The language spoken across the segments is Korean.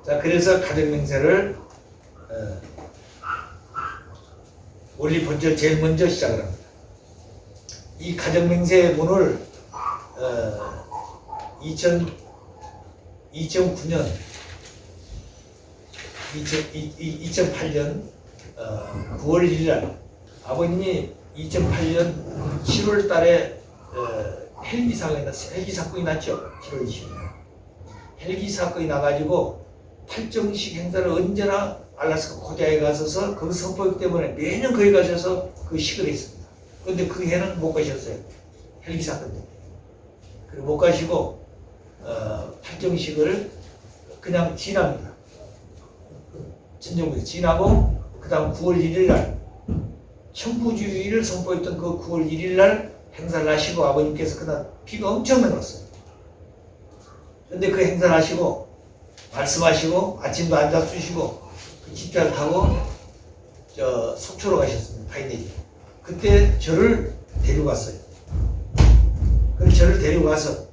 자, 그래서 가정맹세를 원리 본절 제일 먼저 시작을 합니다. 이 가정맹세의 문을 2009년 2008년 9월 1일 날 아버님이 2008년 7월 달에 헬기 사건이 났죠. 7월 20일. 헬기 사건이 나가지고 팔정식 행사를 언제나 알래스카 코디아에 가서서 그 선포기 때문에 매년 거기 가셔서 그 식을 했습니다. 그런데 그 해는 못 가셨어요. 헬기 사건 때문에. 그리고 못 가시고 팔정식을 그냥 지납니다. 진정부에 지나고 그 다음 9월 1일 날 천부주의를 선포했던 그 9월 1일 날 행사를 하시고 아버님께서 그날 비가 엄청나게 왔어요. 그런데 그 행사를 하시고 말씀하시고 아침도 앉아주시고 그 집차를 타고 속초로 가셨습니다. 파이네기. 그때 저를 데리고 갔어요. 그래서 저를 데리고 가서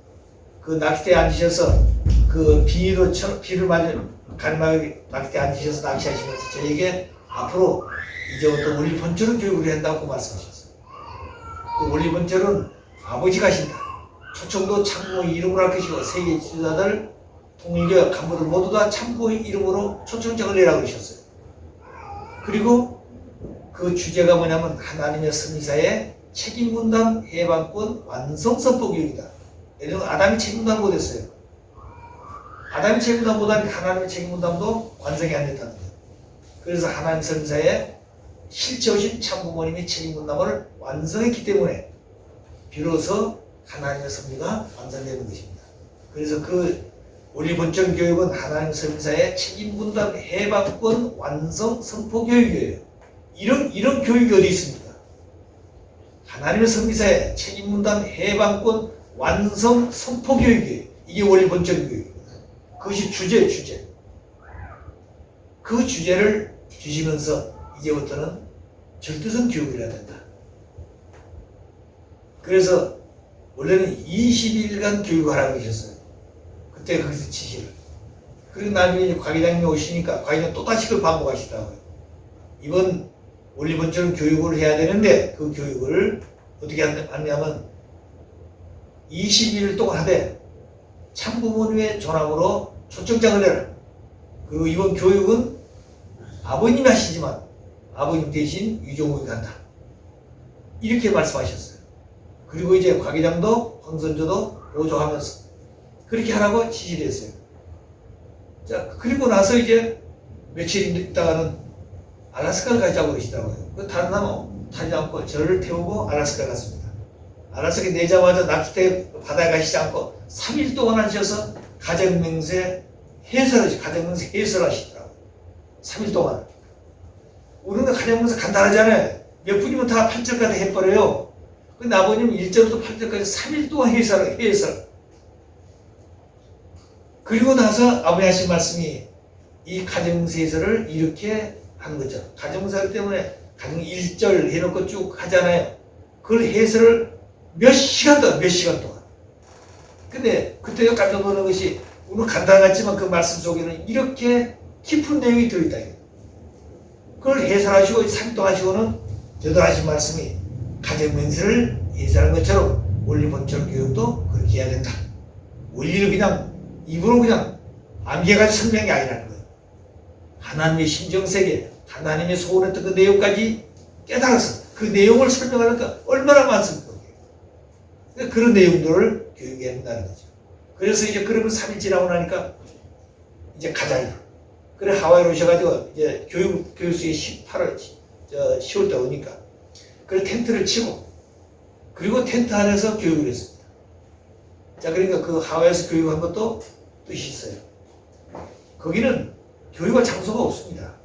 그 낚싯대에 앉으셔서 그 비를 맞은 가늠하게 낚싯대에 앉으셔서 낚시하시면서 저에게 앞으로 이제부터 원리 본철은 교육을 한다고 말씀하셨어요. 그 원리 본철은 아버지가 하신다. 초청도 참부의 이름으로 할 것이고 세계 지도자들 통일교회 간부들 모두 다 참부의 이름으로 초청장을 내라고 그러셨어요. 그리고 그 주제가 뭐냐면 하나님의 선지자의 책임분담 해방권 완성선포 교육이다. 예를 들면 아담이 책임분담 못했어요. 아담이 책임분담 못하니까 하나님의 책임분담도 완성이 안 됐다는 거예요. 그래서 하나님 선지자의 실체 오신 참부모님이 책임분담을 완성했기 때문에 비로소 하나님의 섭리가 완성되는 것입니다. 그래서 그 원리 본청 교육은 하나님 선지자의 책임분담 해방권 완성 선포 교육이에요. 이런 교육이 어디 있습니까? 하나님의 선지자의 책임분담 해방권 완성 선포 교육이에요. 이게 원리 본청 교육입니다. 그것이 주제. 그 주제를 주시면서 이제부터는 절대성 교육을 해야 된다. 그래서 원래는 20일간 교육하라고 하셨어요. 그때 거기서 지시를. 그리고 나중에 과기장님이 오시니까 과기장 또다시 그걸 반복하시더라고요. 이번 원리 본처럼 교육을 해야 되는데 그 교육을 어떻게 하냐면 20일 동안 하되 참부모님의 전함으로 초청장을 내라. 그리고 이번 교육은 아버님이 하시지만 아버님 대신 유종욱이 간다. 이렇게 말씀하셨어요. 그리고 이제 과기장도 황선조도 보조하면서 그렇게 하라고 지시를 했어요. 자, 그리고 나서 이제 며칠 있다가는 알래스카를 가자고 그러시더라고요. 다른 사람 타지 않고 저를 태우고 알래스카 갔습니다. 알래스카 내자마자 낚싯대 바다에 가시지 않고 3일 동안 하셔서 가정맹세 해설하시더라고요. 3일 동안. 우리는 가정맹세 간단하잖아요. 몇 분이면 다 8절까지 해버려요. 근데 아버님 1절부터 8절까지 3일 동안 해설. 그리고 나서 아버지 하신 말씀이 이 가정맹세 해설을 이렇게 한 거죠. 가정맹세 때문에 가정 1절 해놓고 쭉 하잖아요. 그걸 해설을 몇 시간 동안. 근데 그때 깜짝 놀란 것이 오늘 간단하지만 그 말씀 속에는 이렇게 깊은 내용이 들어있다. 그걸 해설하시고 3일 동안 하시고는 저도 하신 말씀이 가정맹세를 해설한 것처럼 원리 본처럼 교육도 그렇게 해야 된다. 원리를 그냥 입으로 그냥 암기해가지고 설명이 아니라는 거예요. 하나님의 심정세계, 하나님의 소원했던 그 내용까지 깨달아서 그 내용을 설명하니까 얼마나 많습니까? 그런 내용들을 교육해야 된다는 거죠. 그래서 이제 그러면 3일 지나고 나니까 이제 가자. 그래 하와이로 오셔가지고 이제 교육수에 10월 때 오니까 그래 텐트를 치고 그리고 텐트 안에서 교육을 했습니다. 자, 그러니까 그 하와이에서 교육한 것도 뜻이 있어요. 거기는 교육할 장소가 없습니다.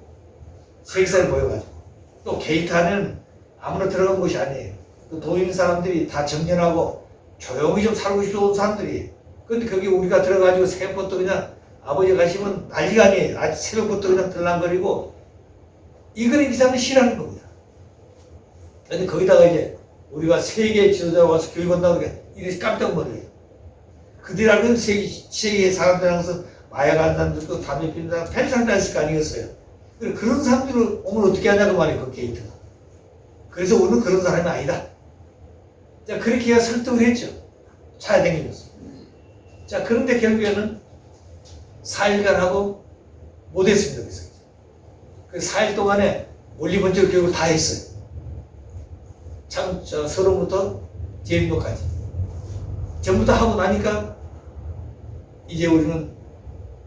세계사를 모여가지고 또 게이트 안에는 아무나 들어간 곳이 아니에요. 그 도인 사람들이 다 정연하고 조용히 좀 살고 싶은 사람들이. 근데 거기 우리가 들어가지고 새벽부터 그냥 아버지 가시면 난리가 아니에요. 아직 새벽부터 그냥 들랑거리고 이거는 이 사람이 싫어하는 겁니다. 근데 거기다가 이제 우리가 세계 지도자가 와서 교육한다고 그러니까 이렇게 깜짝 놀래요. 그들 알고는 세계 사람들하고서 마약하는 사람들도 담배 피는 사람 펜상도 했을 거 아니겠어요. 그런 사람들을 오늘 어떻게 하냐고 말이에요. 그 게이트가. 그래서 오늘 그런 사람이 아니다. 자, 그렇게 해야 설득을 했죠. 차에 댕기면서. 자, 그런데 결국에는 4일간 하고 못했습니다. 그래서 4일 동안에 원리번쩍 교육을 다 했어요. 참, 서론부터 제일도까지. 전부 다 하고 나니까 이제 우리는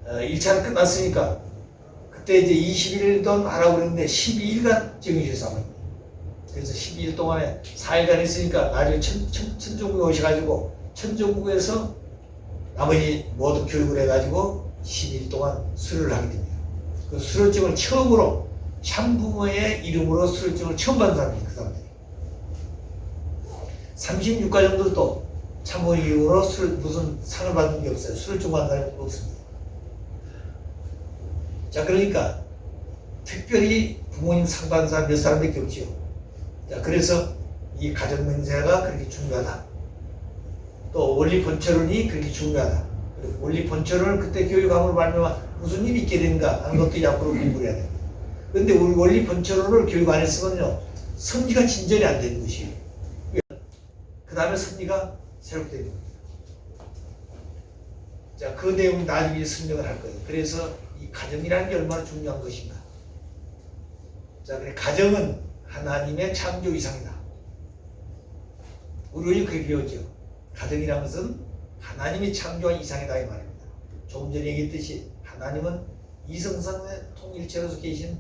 1차는 끝났으니까 그때 이제 20일도 하라고 그랬는데 12일간 정해주셔서 합니다. 그래서 12일 동안에 4일간 했으니까 나중에 천정국에 오셔가지고 천정국에서 나머지 모든 교육을 해가지고 12일 동안 수료를 하게 됩니다. 그 수료증을 처음으로 샴부모의 이름으로 수료증을 처음 받은 사람이 그 사람들이. 36가 정도도 참모 이름으로 무슨 상을 받은 게 없어요. 수료증 받은 사람이 없습니다. 자, 그러니까 특별히 부모님 상 받은 사람 몇 사람밖에 없지요. 자, 그래서 이 가정맹세가 그렇게 중요하다. 또 원리본처론이 그렇게 중요하다. 그리고 원리본처론을 그때 교육함으로 말미암아 무슨 일이 있게 되는가 하는 것도 앞으로 공부를 해야 됩니다. 그런데 우리 원리본처론을 교육 안 했으면요, 섭리가 진전이 안 되는 것이에요. 그 다음에 섭리가 새롭게 되는 겁니다. 자, 그 내용은 나중에 설명을 할 거예요. 그래서 이 가정이라는 게 얼마나 중요한 것인가. 자, 그래, 가정은 하나님의 창조 이상이다. 우리 그렇게 배웠죠. 가정이라는 것은 하나님이 창조한 이상이다 이 말입니다. 조금 전에 얘기했듯이 하나님은 이성상의 통일체로서 계신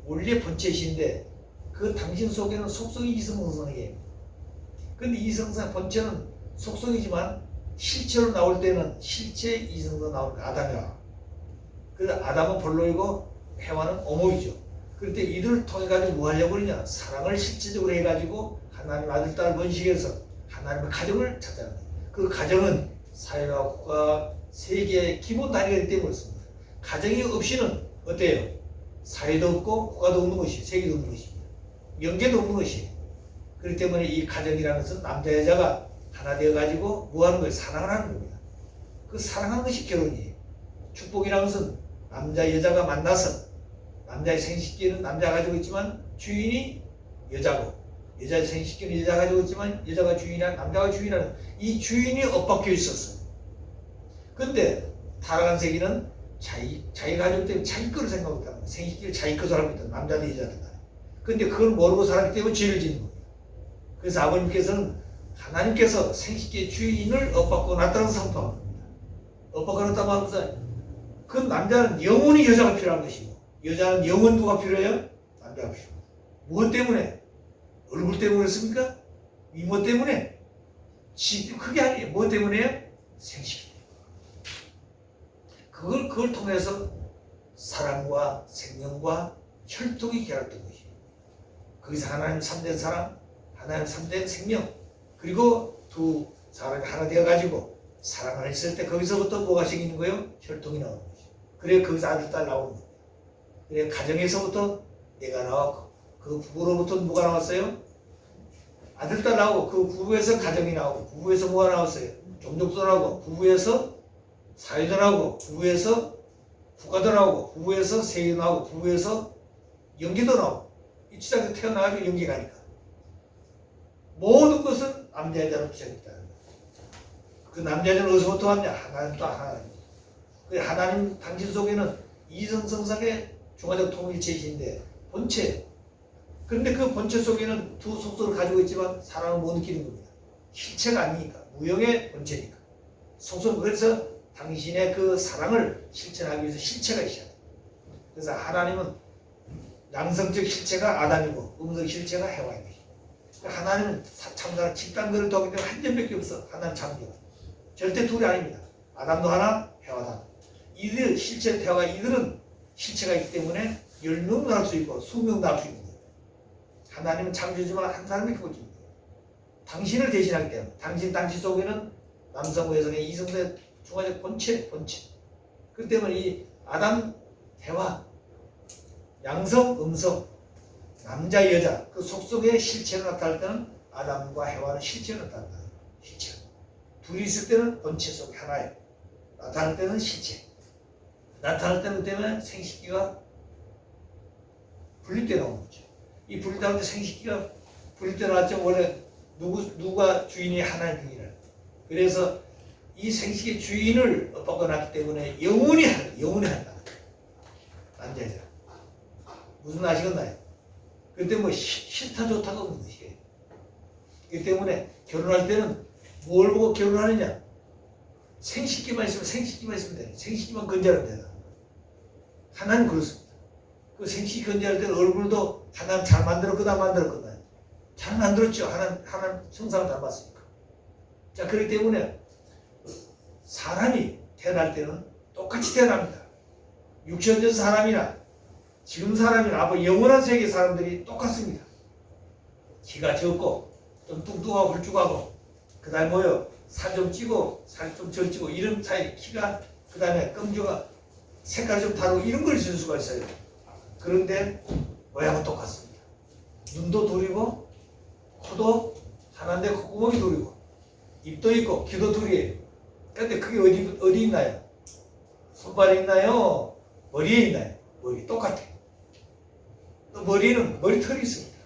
원래 본체이신데 그 당신 속에는 속성이 이성성이에요. 근데 이성상 본체는 속성이지만 실체로 나올 때는 실체 이성상 나올 때 아담이야. 그래서 아담은 본로이고 해와는 어모이죠. 그럴 때 이들을 통해 가지고 뭐 하려고 그러냐? 사랑을 실질적으로 해가지고 하나님 아들 딸 번식해서 하나님의 가정을 찾아가는 거예요. 그 가정은 사회와 국가, 세계의 기본 단위가 되기 때문이었습니다. 가정이 없이는 어때요? 사회도 없고 국가도 없는 것이, 세계도 없는 것입니다. 영계도 없는 것이에요. 그렇기 때문에 이 가정이라는 것은 남자 여자가 하나 되어가지고 뭐 하는 거예요? 사랑을 하는 겁니다. 그 사랑하는 것이 결혼이에요. 축복이라는 것은 남자 여자가 만나서 남자의 생식기는 남자가 가지고 있지만 주인이 여자고 여자의 생식기는 여자가 가지고 있지만 여자가 주인이란 남자가 주인이라는 이 주인이 엇박혀 있었어요. 근데 타락한 세계는 자기 가족 때문에 자기 거를 생각하고 있다. 생식기를 자기 것으로 알고 있다. 남자든 여자든. 근데 그걸 모르고 살았기 때문에 죄를 짓는 겁니다. 그래서 아버님께서는 하나님께서 생식기의 주인을 엇박고 놨다는 선포한 겁니다. 엇박고 놨다고 하면서 그 남자는 영원히 여자가 필요한 것이고 여자는 영원 누가 필요해요? 남자가 필요해요. 무엇 때문에? 얼굴 때문에 그렇습니까? 미모 때문에? 그게 아니에요. 무엇 때문에요? 생식기. 그걸 통해서 사랑과 생명과 혈통이 결합된 것이에요. 거기서 하나님 3대 사랑, 하나님 3대 생명, 그리고 두 사람이 하나 되어가지고 사랑을 했을 때 거기서부터 뭐가 생기는 거예요? 혈통이 나오는 거죠. 그래 거기서 아들, 딸 나오는 거예요. 그래 가정에서부터 내가 나왔고 그 부부로부터 누가 나왔어요? 아들, 딸 나오고 그 부부에서 가정이 나오고 부부에서 뭐가 나왔어요? 종족도 나오고 부부에서 사회도 나오고 부부에서 국가도 나오고 부부에서 세계도 나오고 부부에서 연기도 나오고 이 지상에서 태어나가지고 연기가 가니까 모든 것은 남자 여자로 시작했다. 그 남자 여자는 어디서부터 왔냐? 하나님 또 하나님. 그 하나님 당신 속에는 이성성상의 중화적 통일체이신데 본체. 그런데 그 본체 속에는 두 속성을 가지고 있지만 사람은 못 느끼는 겁니다. 실체가 아니니까 무형의 본체니까. 속성. 그래서 당신의 그 사랑을 실천하기 위해서 실체가 있어야 돼. 그래서 하나님은 양성적 실체가 아담이고 음성 실체가 해와인 것이죠. 하나님은 참사랑 집단들을 더하기 때문에 한 점밖에 없어. 하나님 창조가. 절대 둘이 아닙니다. 아담도 하나, 해와도 하나. 이들 실체 태화가 이들은 실체가 있기 때문에 10명도 할 수 있고 20명도 할 수 있는 거예요. 하나님은 창조지만 한 사람이 그것입니다. 당신을 대신하기 때문에 당신 속에는 남성과 여성의 이성의 중화적 본체. 그 때문에 이 아담, 해와 양성, 음성, 남자, 여자 그 속성의 실체로 나타날 때는 아담과 해와는 실체로 나타난다. 실체. 둘이 있을 때는 본체 속 하나에 나타날 때는 실체. 나타날 때는 때문에 생식기가 분립돼 나오는 거죠. 이 분립될 때 생식기가 분립돼 나왔죠. 원래 누가 주인이 하나님이라. 그래서 이 생식의 주인을 엇바꿔놨기 때문에 영원히 한다. 남자자. 무슨 아시겠나요? 그때 뭐 싫다 좋다가 없는 것이에요. 그 때문에 결혼할 때는 뭘 보고 결혼하느냐? 생식기만 있으면 돼. 생식기만 건재하면 되나. 하나는 그렇습니다. 그 생식기 건재할 때는 얼굴도 하나는 잘 만들었거나 안 만들었거나. 잘 만들었죠. 하나는 형상을 닮았으니까. 자, 그렇기 때문에 사람이 태어날 때는 똑같이 태어납니다. 육천전 사람이나 지금 사람이나 앞으로 영원한 세계 사람들이 똑같습니다. 키가 적고 좀 뚱뚱하고 홀쭉하고 그 다음에 뭐요? 살 좀 찌고 살 좀 절 찌고 이런 차이 키가 그 다음에 검조가 색깔이 좀 다르고 이런 걸 줄 수가 있어요. 그런데 모양은 똑같습니다. 눈도 둘이고 코도 하나인데 콧구멍이 둘이고 입도 있고 귀도 둘이에요. 근데 그게 어디 있나요? 손발에 있나요? 머리에 있나요? 머리 똑같아요. 또 머리는 머리털이 있습니다.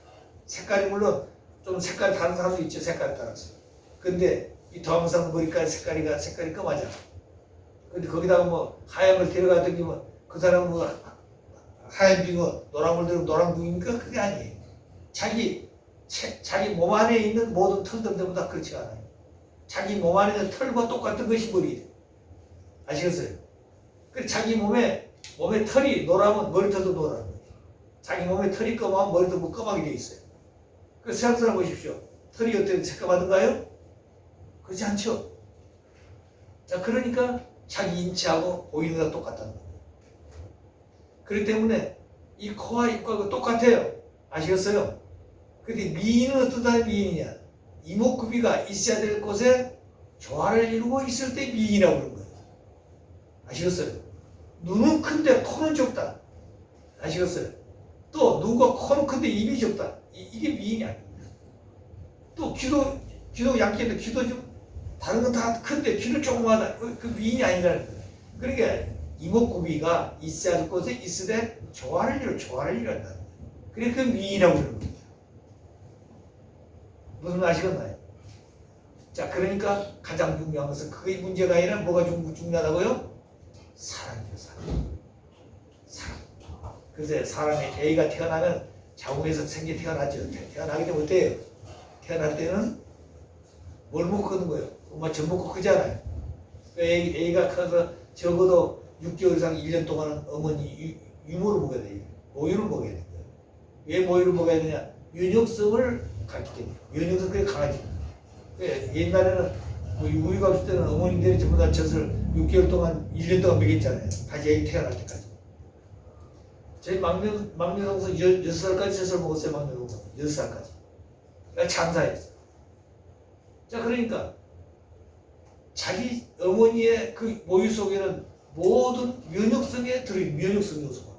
색깔이 물론 좀 색깔이 다른 사람도 있죠. 색깔에 따라서. 근데 이 도항상 머리카락 색깔이 검하잖아. 근데 거기다가 뭐 하얀 걸 데려가 당기면 그 사람은 뭐 하얀 빙어, 노란 걸 들으면 노란 빙입니까? 그게 아니에요. 자기 몸 안에 있는 모든 털들 전부 다 그렇지 않아요. 자기 몸 안에 있는 털과 똑같은 것이 머리예요. 아시겠어요? 그 자기 몸에 털이 노라면 머리털도 노라는 거예요. 자기 몸에 털이 검하면 머리도 뭐 검하게 돼 있어요. 그래서 생각해 보십시오. 털이 어떻게 새까맣던가요? 그렇지 않죠. 자, 그러니까 자기 인체하고 보이는 거 똑같다는 거예요. 그렇기 때문에 이 코와 입과 똑같아요. 아시겠어요? 근데 미인은 어떤 미인이냐? 이목구비가 있어야 될 곳에 조화를 이루고 있을 때 미인이라고 그러는 거예요. 아시겠어요? 눈은 큰데 코는 적다. 아시겠어요? 또 눈과 코는 큰데 입이 적다. 이게 미인이 아닙니다. 또 귀도 양키인데 귀도 좀 다른 건 다 큰데 귀는 조그마하다. 그 미인이 아니라는 거예요. 그러니까 이목구비가 있어야 할 곳에 있을 때 조화를 이룬다. 그래 그 미인이라고 그러는 겁니다. 무슨 말 아시겠나요? 자, 그러니까 가장 중요한 것은 그게 문제가 아니라 뭐가 중요하다고요? 사랑이죠, 사랑. 그래서 사람이 애가 태어나면 자궁에서 태어나죠. 태어나게 되면 어때요? 태어날 때는 뭘 먹고 크는 거예요? 엄마 젖 먹고 크잖아요. 애가 커서 적어도 6개월 이상 1년 동안은 어머니 유모를 먹어야 돼요. 모유를 먹어야 돼요. 왜 모유를 먹어야 되냐? 면역성을 갖기 때문에. 면역성 그게 강하지. 옛날에는 뭐 우유가 없을 때는 어머님들이 전부 다 젖을 6개월 동안 1년 동안 먹였잖아요. 다시 애기 태어날 때까지. 저희 막내 동생 6살까지 젖을 먹었어요. 막내 동생 6살까지. 그러니까 참사했어요. 자, 그러니까 자기 어머니의 그 모유 속에는 모든 면역성에 들어있는 면역성 요소가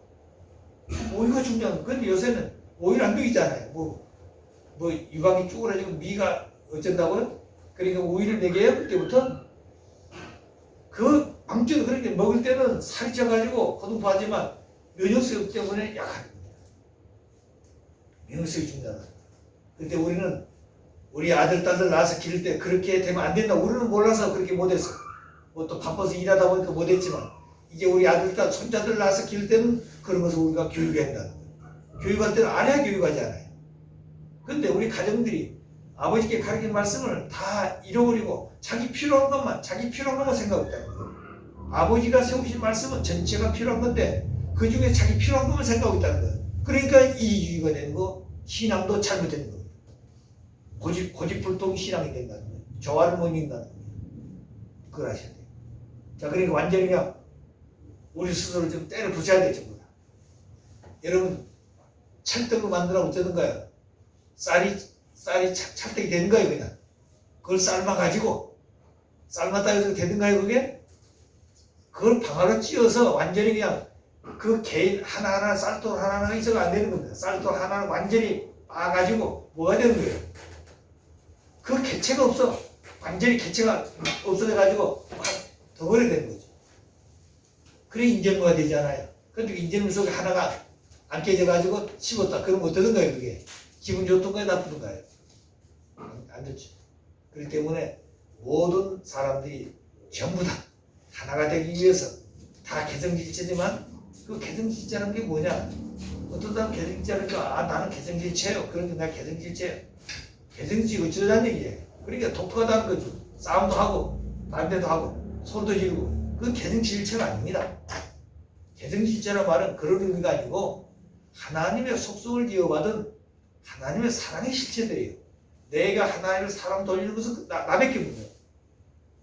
모유가 중요한 거. 근데 요새는 모유를 안 먹이잖아요. 뭐 유방이 쭈그러지고 미가 어쩐다고요? 그러니까 우유를 먹여요. 그때부터 그 방주는 그렇게 먹을 때는 살이 쪄가지고 거듭하지만 면역성 때문에 약합니다. 면역성이 중요하다. 근데 우리는 우리 아들, 딸들 낳아서 기를 때 그렇게 되면 안 된다. 우리는 몰라서 그렇게 못했어. 뭐 또 바빠서 일하다 보니까 못했지만 이제 우리 아들, 딸, 손자들 낳아서 기를 때는 그런 것을 우리가 교육해야 한다. 교육할 때는 안 해야 교육하지 않아요. 근데 우리 가정들이 아버지께 가르친 말씀을 다 잃어버리고 자기 필요한 것만 생각하고 있다는 거예요. 아버지가 세우신 말씀은 전체가 필요한 건데 그 중에 자기 필요한 것만 생각하고 있다는 거예요. 그러니까 이주의가 되는 거, 신앙도 잘못되는 겁니다. 고집불통 신앙이 된다는 거예요. 조화를 못 이룬다는 거예요. 그걸 아셔야 돼요. 자, 그러니까 완전히 그냥 우리 스스로 좀 때려 부숴야 돼요. 전부 다. 여러분 찰떡을 만들어 어쩌던가요? 쌀이 찰떡이 되는가요? 그냥 그걸 삶아가지고 삶았다 해서 되는가요? 그게? 그걸 방아로 찧어서 완전히 그냥 그 개인 하나하나 쌀돌 하나하나 있어가 안 되는 겁니다. 쌀돌 하나를 완전히 빻아가지고 뭐가 되는 거예요? 그 개체가 없어. 완전히 개체가 없어져가지고 덩어리 되는 거죠. 그래 인절미가 되잖아요. 근데 인절미 속에 하나가 안 깨져가지고 씹었다. 그럼 어떠든가요 그게? 기분 좋던가요 나쁘던가요? 안 좋죠. 그렇기 때문에 모든 사람들이 전부 다 하나가 되기 위해서 다 개성질체지만 그 개성질체라는 게 뭐냐? 어떤 사람 개성질체라는 게 나는 개성질체예요. 그런데 나 개성질체예요. 개성질이 어쩌자는 얘기예요. 그러니까 독특하다는 거죠. 싸움도 하고 반대도 하고 손도 지르고 그건 개성질체가 아닙니다. 개성질체란 말은 그런 의미가 아니고 하나님의 속성을 이어받은 하나님의 사랑의 실체들이에요. 내가 하나님을 사랑 돌리는 것은 나밖에 없는 거예요.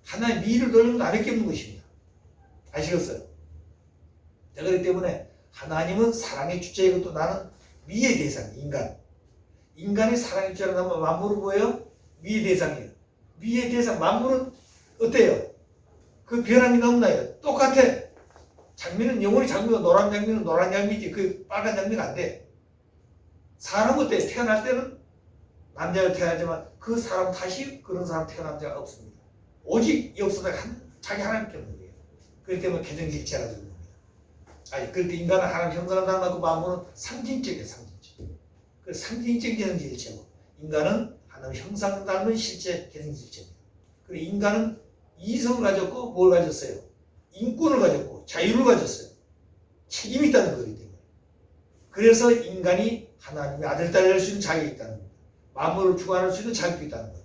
하나의 미를 돌리는 건 나밖에 없는 것입니다. 아시겠어요? 그렇기 때문에 하나님은 사랑의 주체이고 또 나는 미의 대상, 인간. 인간이 사랑의 주체라고 하면 만물은 뭐예요? 미의 대상이에요. 미의 대상, 만물은 어때요? 그 변함이 없나요? 똑같아. 장미는 영원히 장미고 노란 장미는 노란 장미지 그 빨간 장미가 안 돼. 사람은 어때? 태어날 때는 남자로 태어나지만 그 사람 다시 그런 사람 태어난 자가 없습니다. 오직 역사가 자기 하나님께 없는 거예요. 그렇기 때문에 개성질체라고 하는 겁니다. 아니, 그렇게 인간은 하나님 형상을 닮았고 만물은 상징적이에요, 상징적. 그 상징적 개성질체고 인간은 하나님 형상을 닮은 실제 개성질체입니다. 그리고 인간은 이성을 가졌고 뭘 가졌어요? 인권을 가졌고 자유를 가졌어요. 책임이 있다는 거기 때문에. 그래서 인간이 하나님의 아들, 딸이 될 수 있는 자격이 있다는 겁니다. 만물을 주관할 수 있는 자격이 있다는 거예요.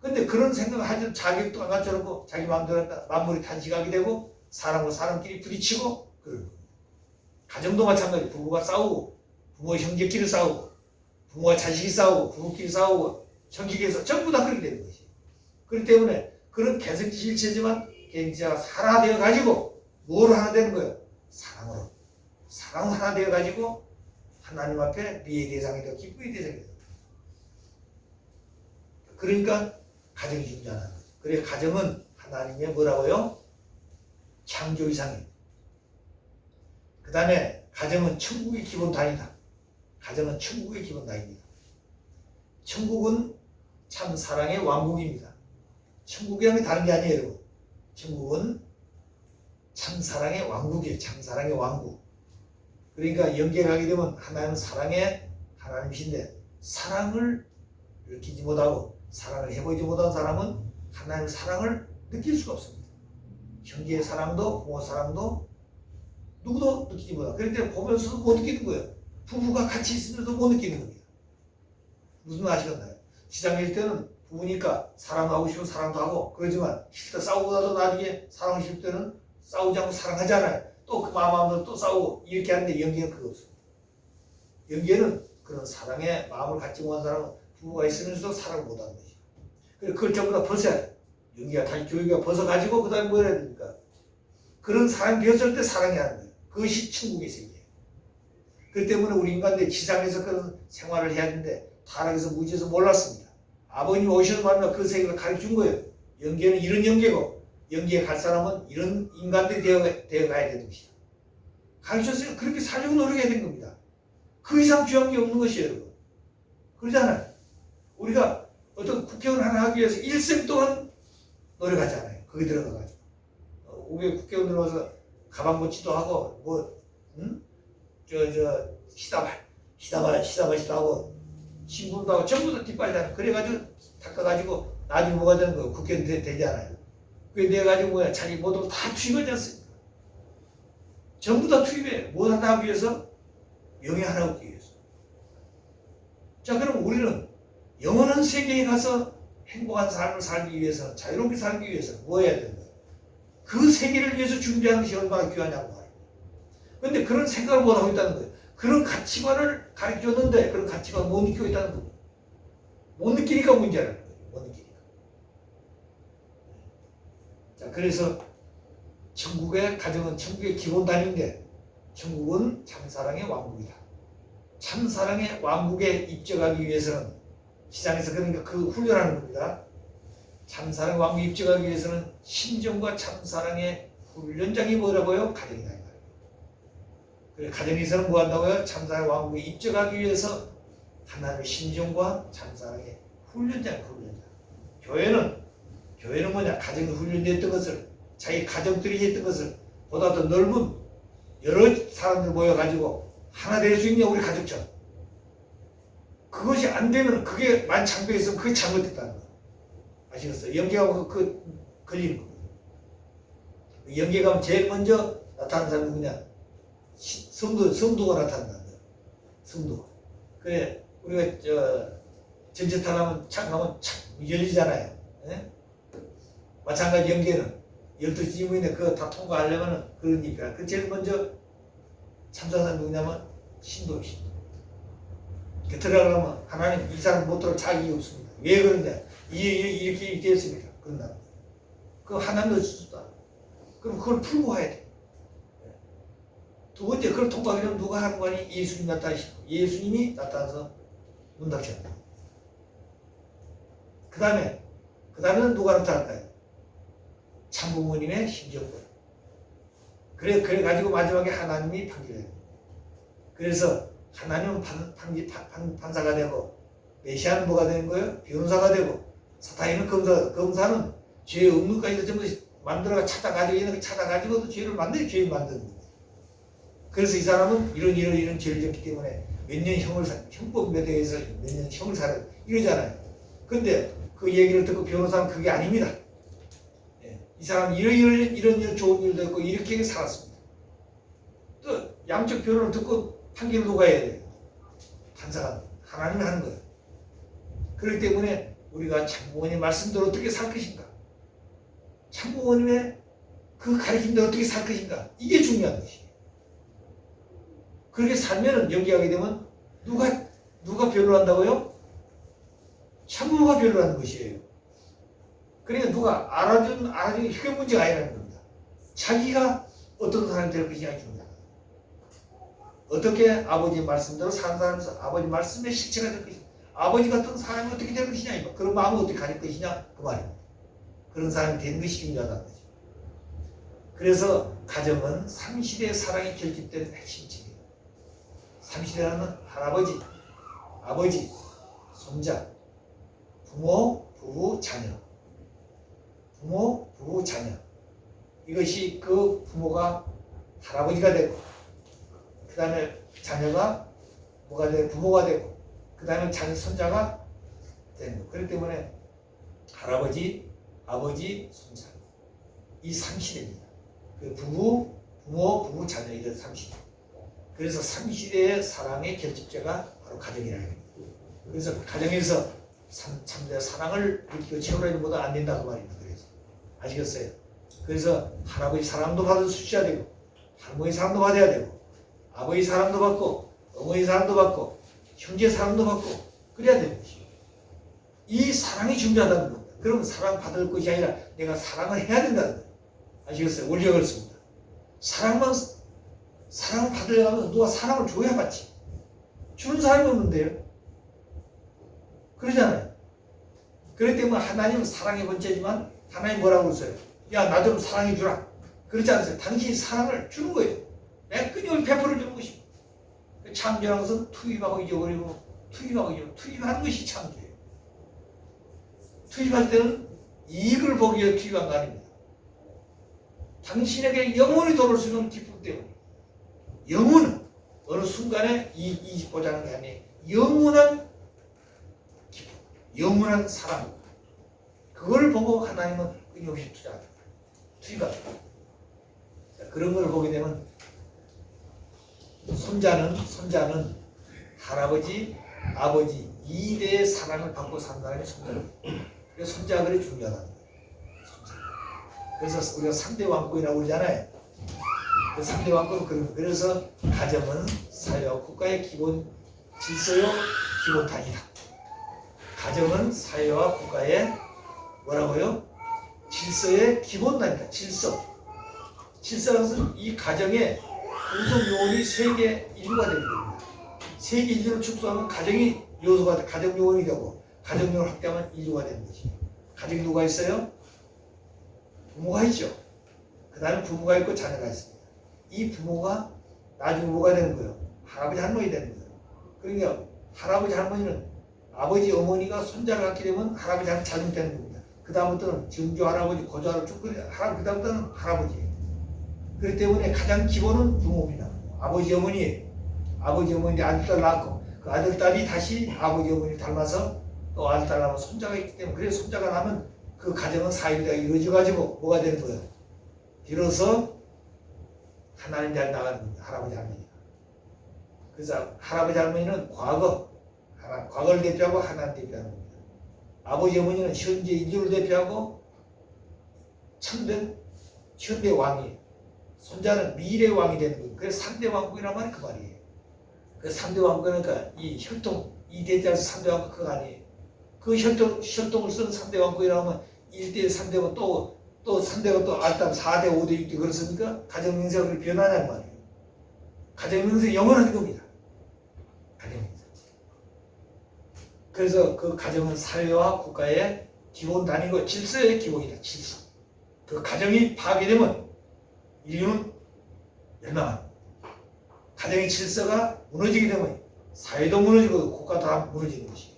근데 그런 생각을 하지 자격도 안 갖춰놓고 자기 마음대로 했다. 만물이 탄식하게 되고 사람과 사람끼리 부딪히고 그런 겁니다. 가정도 마찬가지. 부부가 싸우고 부모의 형제끼리 싸우고 부모와 자식이 싸우고 부부끼리 싸우고 형제끼리서 전부 다 그렇게 되는 것이에요. 그렇기 때문에 그런 개성질체지만 개성질체가 하나 되어 가지고 뭘 하나 되는 거예요? 사랑으로. 사랑으로 하나 되어 가지고 하나님 앞에 미의 대상이 되고 기쁨의 대상이 되고. 그러니까 가정이 중요하다는 거죠. 그래서 가정은 하나님의 뭐라고요? 창조 이상이에요. 그 다음에 가정은 천국의 기본 단위다. 가정은 천국의 기본 단위입니다. 천국은 참 사랑의 왕국입니다. 천국이라는 게 다른 게 아니에요, 여러분. 천국은 참 사랑의 왕국이에요. 참 사랑의 왕국. 그러니까 연계하게 되면 하나님은 사랑의 하나님이신데 사랑을 느끼지 못하고 사랑을 해보지 못한 사람은 하나님의 사랑을 느낄 수가 없습니다. 형제의 사랑도 부모 사랑도 누구도 느끼지 못하고 그런데 보면서도 못 느끼는 거예요. 부부가 같이 있으면서도 못 느끼는 겁니다. 무슨 말 아시겠나요? 시장일 때는 부부니까 사랑하고 싶으면 사랑도 하고 그러지만 싫다 싸우고 나도 나중에 사랑하고 싶을 때는 싸우지 않고 사랑하잖아요. 또 그 마음으로 또 싸우고 이렇게 하는데 연계는 그거 없어요. 연계는 그런 사랑의 마음을 갖지 못한 사람은 부부가 있으면서도 사랑을 못하는 거지. 그래서 그걸 전부 다 벗어야 돼. 연기가 다시 교육가 벗어가지고 그 다음에 뭐 해야 됩니까? 그런 사랑이 되었을 때 사랑이 하는 거예요. 그것이 천국의 세계예요. 그렇기 때문에 우리 인간들이 지상에서 그런 생활을 해야 되는데 타락에서 무지에서 몰랐습니다. 아버님이 오셔서 말하면 그 세계를 가르쳐준 거예요. 연계는 이런 연계고 연계에 갈 사람은 이런 인간들이 되어 가야 되는 것이다. 가르쳤으면 그렇게 살려고 노력해야 되는 겁니다. 그 이상 귀한 게 없는 것이에요, 여러분. 그러잖아요. 우리가 어떤 국회의원 하나 하기 위해서 일생 동안 노력하잖아요. 거기 들어가가지고. 우리 국회의원 들어가서 가방 고치도 하고, 시다바시다 하고, 신분도 하고, 전부 다 뒷발이잖아요. 그래가지고, 닦아가지고, 나중에 뭐가 되는 거예요? 국회의원 되잖아요. 그게 돼가지고 뭐야? 자기 모두 다 투입하지 않습니까? 전부 다 투입해. 뭐 하나 하기 위해서? 명예 하나 얻기 위해서. 자, 그럼 우리는 영원한 세계에 가서 행복한 삶을 살기 위해서, 자유롭게 살기 위해서 뭐 해야 되는 거예요? 그 세계를 위해서 준비하는 것이 얼마나 귀하냐고 말이에요. 그런데 그런 생각을 못 하고 있다는 거예요. 그런 가치관을 가르쳐줬는데 그런 가치관을 못 느끼고 있다는 거예요. 못 느끼니까 문제라는 거예요. 못 느끼니까. 자, 그래서 천국의 가정은 천국의 기본 단위인데 천국은 참사랑의 왕국이다. 참사랑의 왕국에 입적하기 위해서는 시장에서 그러니까 그 훈련하는 겁니다. 참사랑의 왕국에 입적하기 위해서는 신정과 참사랑의 훈련장이 뭐라고요? 가정이다. 그래서 가정에서는 뭐 한다고요? 참사랑의 왕국에 입적하기 위해서 하나님의 신정과 참사랑의 훈련장. 교회는 뭐냐? 가정이 훈련됐던 것을 자기 가족들이 했던 것을 보다 더 넓은 여러 사람들 모여가지고 하나 될 수 있냐 우리 가족처럼. 그것이 안 되면 그게 만창고에 있으면 그게 잘못됐다는 거야. 아시겠어요? 연계가 걸리는 거예요. 연계가 제일 먼저 나타나는 사람이 누구냐? 성도가 나타난다. 성도. 그래 우리가 전체탈하면 창하면 착 열리잖아요. 예? 마찬가지 연계는 12시 지문인데 그거 다 통과하려면은 그러니까 그 제일 먼저 참석한 누구냐면 신도예요. 신도. 들어가면 하나님 이 사람 못 들어 자격이 없습니다. 왜 그러냐? 이렇게 했습니다. 그런다. 그 하나님 넣어주셨다. 그럼 그걸 풀고 와야 돼. 두 번째 그걸 통과하려면 누가 하는 거 아니? 예수님 나타나시고 예수님이 나타나서 문 닫혔다. 그 다음에는 누가 나타날까요? 참부모님의 심정권. 그래가지고 마지막에 하나님이 판결해요. 그래서 하나님은 판사가 되고 메시아는 뭐가 되는 거예요? 변호사가 되고 사탄이는 검사는 죄의 없는까지도 전부 만들어가 찾아가지고도 죄를 죄를 만드는 거예요. 그래서 이 사람은 이런 죄를 졌기 때문에 몇 년 형법에 대해서 몇 년 형을 살아 이러잖아요. 근데 그 얘기를 듣고 변호사는 그게 아닙니다. 이 사람은 이런 좋은 일도 했고 이렇게 살았습니다. 또 양쪽 변호를 듣고 판결을 누가 해야 돼요? 판사가 하나님이 하는 거예요. 그렇기 때문에 우리가 참부모님의 말씀대로 어떻게 살 것인가? 참부모님의 그 가르침대로 어떻게 살 것인가? 이게 중요한 것이에요. 그렇게 살면은 연기하게 되면 누가 변론한다고요? 참부모가 변론하는 것이에요. 그러니까 누가 알아주는 그게 문제가 아니라는 겁니다. 자기가 어떤 사람이 될 것이냐 중요합니다. 어떻게 아버지 말씀대로 사는 사람에서 아버지 말씀의 실체가 될 것이냐, 아버지 같은 사람이 어떻게 될 것이냐, 그런 마음을 어떻게 가질 것이냐 그 말입니다. 그런 사람이 되는 것이 중요하다는 거죠. 그래서 가정은 삼시대의 사랑이 결집된 핵심체예요. 삼시대라는 할아버지, 아버지, 손자, 부모, 부부, 자녀. 부모, 부부, 자녀. 이것이 그 부모가 할아버지가 되고, 그 다음에 자녀가 뭐가 되고, 부모가 되고, 그 다음에 자녀, 손자가 되는 거예요. 그렇기 때문에 할아버지, 아버지, 손자. 이 삼시대입니다. 그 부부, 부모, 부부, 자녀, 이런 삼시대. 그래서 삼시대의 사랑의 결집체가 바로 가정이라는 거예요. 그래서 가정에서 참된 사랑을 느끼고 채우려는 것보다 안 된다고 말입니다. 그래서 아시겠어요? 그래서 할아버지 사랑도 받을 수 있어야 되고, 할머니 사랑도 받아야 되고, 아버지 사랑도 받고, 어머니 사랑도 받고, 형제 사랑도 받고, 그래야 되는 것이에요. 이 사랑이 중요하다는 겁니다. 그러면 사랑 받을 것이 아니라 내가 사랑을 해야 된다는 거예요. 아시겠어요? 원리가 그렇습니다. 사랑을 받으려고 하면 누가 사랑을 줘야 받지. 주는 사람이 없는데요. 그러잖아요. 그렇기 때문에 하나님은 사랑의 번째지만 하나님 뭐라고 그러세요? 야, 나 좀 사랑해 주라. 그렇지 않으세요? 당신이 사랑을 주는 거예요. 내가 끊임없이 베풀어 주는 것입니다. 창조라는 것은 투입하고 잊어버리고 투입하는 것이 창조예요. 투입할 때는 이익을 보기 위해 투입한 거 아닙니다. 당신에게 영원히 돌아올 수 있는 기쁨 때문에. 영원은 어느 순간에 이익 보자는 게 아니에요. 영원한 기쁨, 영원한 사랑. 그걸 보고 하나님은 끊임없이 투입한다. 그런 걸 보게 되면 손자는 할아버지, 아버지 이대의 사랑을 받고 산 사람이 손자예요. 그래서 손자가 그래 중요하다는 거예요. 손자. 그래서 우리가 3대 왕권이라고 그러잖아요. 그 3대 왕권은 그런 거예요. 그래서 가정은 사회와 국가의 기본 질서요, 기본단이다. 가정은 사회와 국가의 뭐라고요? 질서의 기본단이다. 질서라는 것은 이 가정의 구성 요원이 세계 인류가 되는 겁니다. 세계 인류를 축소하면 가정이 요소가 가정 요원이 되고 가정 요원을 확대하면 인류가 되는 것이에요. 가정이 누가 있어요? 부모가 있죠. 그 다음에 부모가 있고 자녀가 있습니다. 이 부모가 나중에 뭐가 되는 거예요? 할아버지 할머니 되는 거예요. 그러니까 할아버지 할머니는 아버지 어머니가 손자를 갖게 되면 할아버지 할머니 자녀 되는 겁니다. 그 다음부터는 증조 할아버지 고조 할아버지 그 다음부터는 할아버지예요. 그렇기 때문에 가장 기본은 부모입니다. 아버지 어머니 아들딸 낳고 그 아들딸이 다시 아버지 어머니 닮아서 또 아들딸 낳으면 손자가 있기 때문에 그래서 손자가 나면 그 가정은 사유가 이루어져가지고 뭐가 되는 거예요? 비로소 하나님 잘 나가는 겁니다. 할아버지 할머니가. 그래서 할아버지 할머니는 과거를 대표하고 하나님 대표하는 겁니다. 아버지 어머니는 현재 인류를 대표하고 현대 왕이에요. 손자는 미래 왕이 되는 거예요. 그래서 3대 왕국이란 말이 그 말이에요. 그 3대 왕국 그러니까 이 혈통, 이 대자에서 3대 왕국 그거 아니에요. 그 혈통을 쓰는 3대 왕국이라고 하면 1대 3대면 또 3대가 또 알다면 4대, 5대, 6대 그렇습니까? 가정 명세가 그렇게 변하냐는 말이에요. 가정 명세 영원한 겁니다. 가정 명세. 그래서 그 가정은 사회와 국가의 기본 단위고 질서의 기본이다. 질서. 그 가정이 파괴되면 인류는 멸망합니다. 가정의 질서가 무너지게 되면 사회도 무너지고 국가도 다 무너지는 것이에요.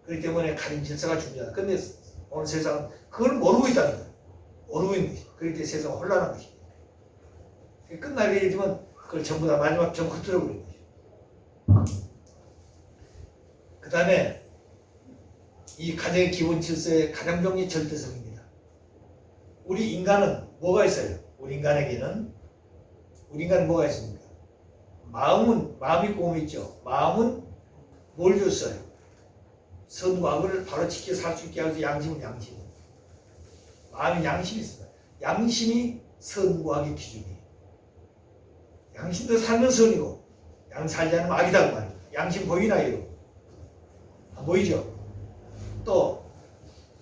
그렇기 때문에 가정 질서가 중요하다. 그런데 오늘 세상은 그걸 모르고 있다는 거예요. 모르고 있는 것이에요. 그렇기 때문에 세상은 혼란한 것이에요. 끝나게 되지만 그걸 전부 다 마지막 전부 흩어버리는 것이에요. 그 다음에 이 가정의 기본 질서의 가장 중요한 절대성입니다. 우리 인간은 뭐가 있어요? 우리 인간은 뭐가 있습니까? 마음이 꿈이 있죠. 마음은 뭘 줬어요? 선과 악을 바로 지켜 살 수 있게 하기 위해서 양심. 마음에 양심이 있습니다. 양심이 선과 악의 기준이에요. 양심도 살면 선이고 살지 않으면 악이다 그 말이에요. 양심 보이나요? 안 보이죠? 또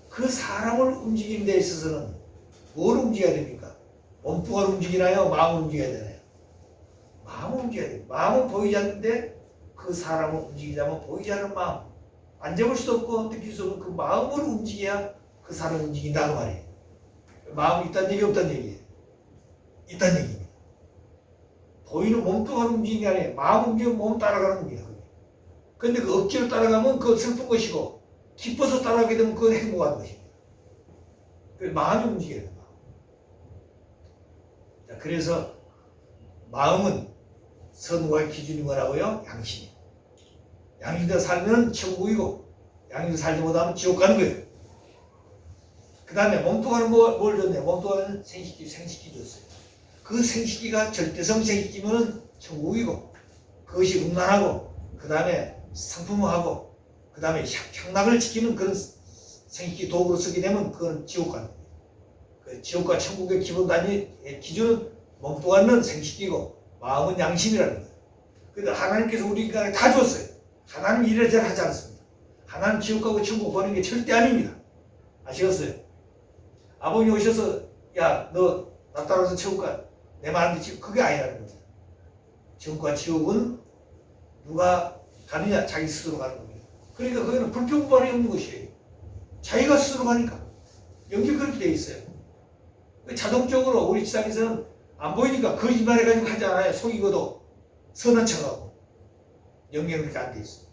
그 사람을 움직이는 데 있어서는 뭘 움직여야 됩니까? 몸뚱아리 움직이나요? 마음을 움직여야 되나요? 마음을 움직여야 돼요. 마음은 보이지 않는데 그 사람을 움직이자면 보이지 않는 마음, 만져볼 수도 없고 느낄 수 없는 그 마음을 움직여야 그 사람을 움직인다 그 말이에요. 마음이 있다는 얘기 없다는 얘기예요. 있다는 얘기입니다. 보이는 몸뚱아리 움직이는 게 아니에요. 마음 움직이면 몸 따라가는 겁니다. 그런데 그 억지로 따라가면 그건 슬픈 것이고 기뻐서 따라가게 되면 그건 행복한 것입니다. 마음이 움직여야 돼요. 자, 그래서 마음은 선과의 기준이 뭐라고요? 양심. 양심대로 살면 천국이고 양심대로 살지 못하면 지옥 가는 거예요. 그 다음에 몸뚱아리는 뭘 줬냐? 몸뚱아리는 생식기 줬어요. 그 생식기가 절대성 생식기면 천국이고 그것이 음란하고 그 다음에 상품화하고 그 다음에 향락을 지키는 그런 생식기 도구로 쓰게 되면 그건 지옥 가는 거예요. 그 지옥과 천국의 기본 단위의 기준은 몸뚱아리는 생식기고 마음은 양심이라는 거예요. 그런데 하나님께서 우리 인간에 다 줬어요. 하나님 일을 잘 하지 않습니다. 하나님 지옥 가고 천국 보는 게 절대 아닙니다. 아시겠어요? 아버님 오셔서 야 너 나 따라서 천국 가. 내 말하는 게 그게 아니라는 겁니다. 천국과 지옥은 누가 가느냐? 자기 스스로 가는 겁니다. 그러니까 거기는 불평불만이 없는 것이에요. 자기가 스스로 가니까. 연기 그렇게 돼 있어요. 자동적으로 우리 지상에서는 안 보이니까 거짓말해가지고 하지 않아요. 속이고도 선한 척하고. 연기는 그렇게 안 돼 있어요.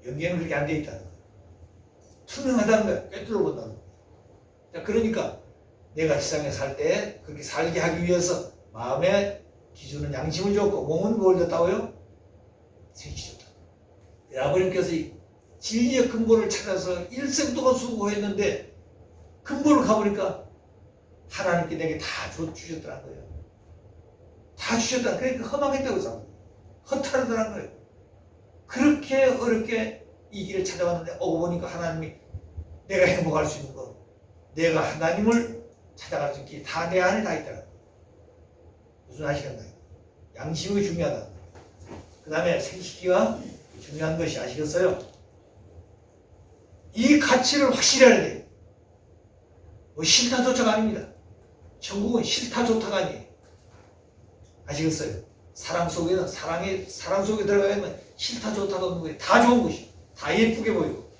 연기는 그렇게 안 돼 있다는 거예요. 투명하다는 거예요. 꿰뚫어 본다는 거예요. 자, 그러니까 내가 지상에 살 때 그렇게 살게 하기 위해서 마음의 기준은 양심을 줬고 몸은 뭘 줬다고요? 생기 줬다. 아버님께서 진리의 근본을 찾아서 일생 동안 수고했는데 근본을 가보니까 하나님께 내게 다 주셨다는 거예요. 다 주셨다. 그러니까 허망했다고 생각해요. 허탈하더라는 거예요. 그렇게 어렵게 이 길을 찾아왔는데 오고 보니까 하나님이 내가 행복할 수 있는 것, 내가 하나님을 찾아갈 수 있게 다 내 안에 다 있다는 거예요. 무슨 아시겠나요? 양심이 중요하다. 그 다음에 생식기가 중요한 것이 아시겠어요? 이 가치를 확실히 알아야 돼요. 뭐 싫다 좋다가 아닙니다. 천국은 싫다 좋다가 아니에요. 아시겠어요? 사랑 속에는 사랑 속에 들어가면 싫다 좋다가 없는 거예요. 다 좋은 것이, 다 예쁘게 보이고.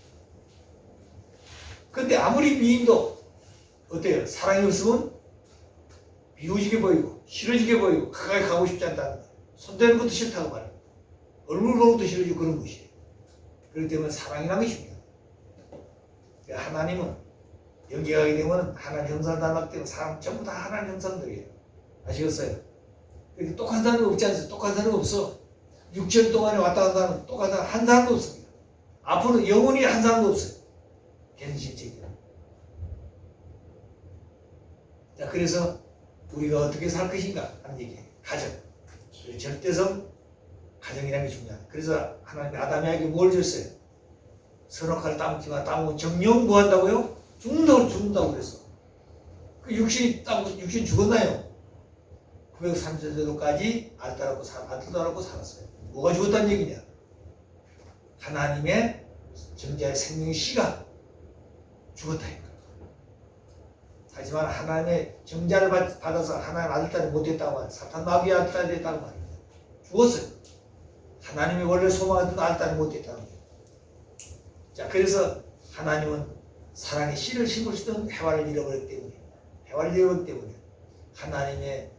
근데 아무리 미인도 어때요? 사랑이 없으면 미워지게 보이고 싫어지게 보이고 가까이 가고 싶지 않다는 거예요. 손대는 것도 싫다고 말해요. 얼굴 보는 것도 싫어지고 그런 것이에요. 그렇기 때문에 사랑이라는 것입니다. 하나님은 연기하게 되면 하나님 형상 닮았기 때문에 사람 전부 다 하나님 형상들이에요. 아시겠어요? 그렇게 똑같은 사람이 없지 않습니까? 똑같은 사람이 없어. 6천 동안에 왔다 갔다 하는 똑같은 한 사람도 없습니다. 앞으로 영원히 한 사람도 없어요. 개인실적이요. 자, 그래서 우리가 어떻게 살 것인가 하는 얘기예요. 가정. 절대성 가정이라는 게 중요하다. 그래서 하나님이 아담에게 뭘 줬어요? 선악과를 따먹지만 따먹으면 정령 뭐 한다고요? 죽는다고 그랬어. 그 육신이 죽었나요? 930세도까지 아들도 알았고 살았어요. 뭐가 죽었다는 얘기냐? 하나님의 정자의 생명의 씨가 죽었다 이거. 하지만 하나님의 정자를 받아서 하나님 아들 딸이 못됐다고 말이에요. 사탄 마귀의 아들 딸이 됐다고 말이에요. 죽었어요. 하나님이 원래 소망하던 아들 딸이 못됐다는 거예요. 자, 그래서 하나님은 사랑의 씨를 심을 수 있는 해와를 잃어버렸기 때문에 하나님의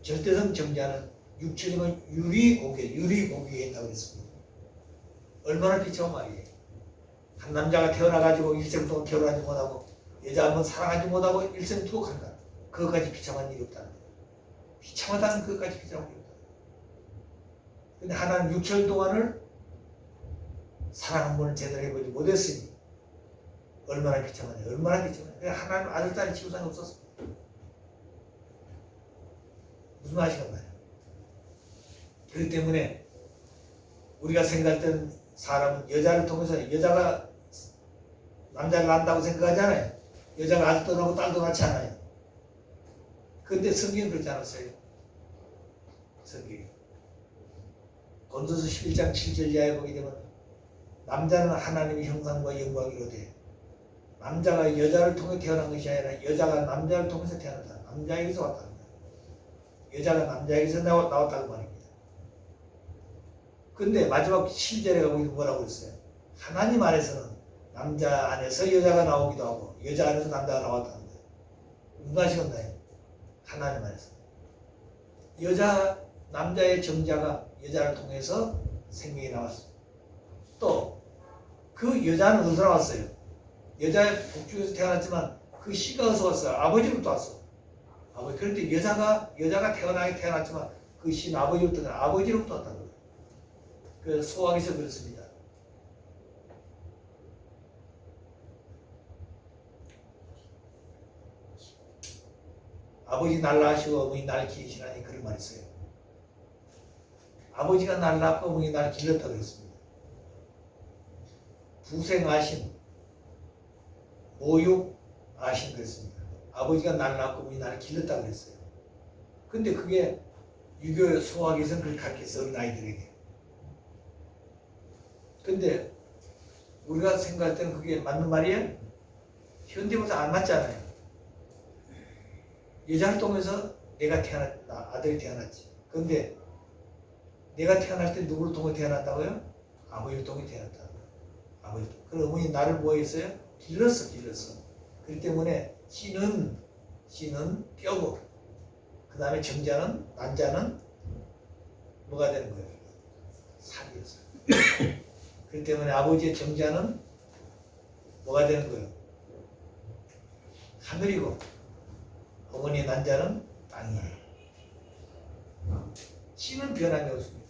절대성 정자는 육체적인 유리고기에 있다고 그랬습니다. 얼마나 비참한 말이에요. 한 남자가 태어나가지고 일생 동안 결혼하지 못하고 여자 한번 사랑하지 못하고 일생 투옥한다. 그것까지 비참한 일이 없다는 거예요. 비참하다는 그것까지 비참한 일이 없다. 근데 하나는 6천 동안을 사랑 한 번을 제대로 해보지 못했으니 얼마나 비참하냐. 하나님 아들 딸이 지구상에 없었어. 무슨 말이신가요? 그렇기 때문에 우리가 생각할 때는 사람은 여자를 통해서 여자가 남자를 낳는다고 생각하잖아요. 여자가 아들도 낳고 딸도 낳지 않아요. 그런데 성경은 그렇지 않았어요. 성경이 고린도서 11장 7절 이하에 보게 되면 남자는 하나님의 형상과 영광이로 돼. 남자가 여자를 통해 태어난 것이 아니라 여자가 남자를 통해서 태어났다. 남자에게서 왔다는 거예요. 여자가 남자에게서 나왔다는 말입니다. 근데 마지막 7절에 가보니 뭐라고 했어요? 하나님 안에서는 남자 안에서 여자가 나오기도 하고 여자 안에서 남자가 나왔다는 거예요. 누가 하시겠나요? 하나님 안에서. 남자의 정자가 여자를 통해서 생명이 나왔어요. 또 그 여자는 어디서 나왔어요? 여자의 복중에서 태어났지만 그 씨가 어디서 왔어요? 아버지로부터 왔어. 그런데 여자가 태어났지만 그 씨는 아버지로부터 왔다는 거예요. 그래서 소왕에서 그렇습니다. 아버지 날 낳으시고 어머니 날 기르시라니 그런 말이 있어요. 아버지가 날 낳고 어머니 날 길렀다고 했습니다. 부생아신, 모육아신 그랬습니다. 아버지가 날 낳고 어머니 날 길렀다고 그랬어요. 근데 그게 유교 소학에서는 그렇게 가르쳤어요. 어린아이들에게. 근데 우리가 생각할 때는 그게 맞는 말이에요? 현대보다 안 맞잖아요. 여자를 통해서 아들이 태어났지. 근데 내가 태어날 때 누구를 통해 태어났다고요? 아버지를 통해 태어났다. 그럼 어머니 나를 뭐 했어요? 길렀어. 그렇기 때문에 씨는 뼈고 그 다음에 정자는 난자는 뭐가 되는 거예요? 살이었어요. 그렇기 때문에 아버지의 정자는 뭐가 되는 거예요? 하늘이고 어머니의 난자는 땅이에요. 씨는 변함이 없습니다.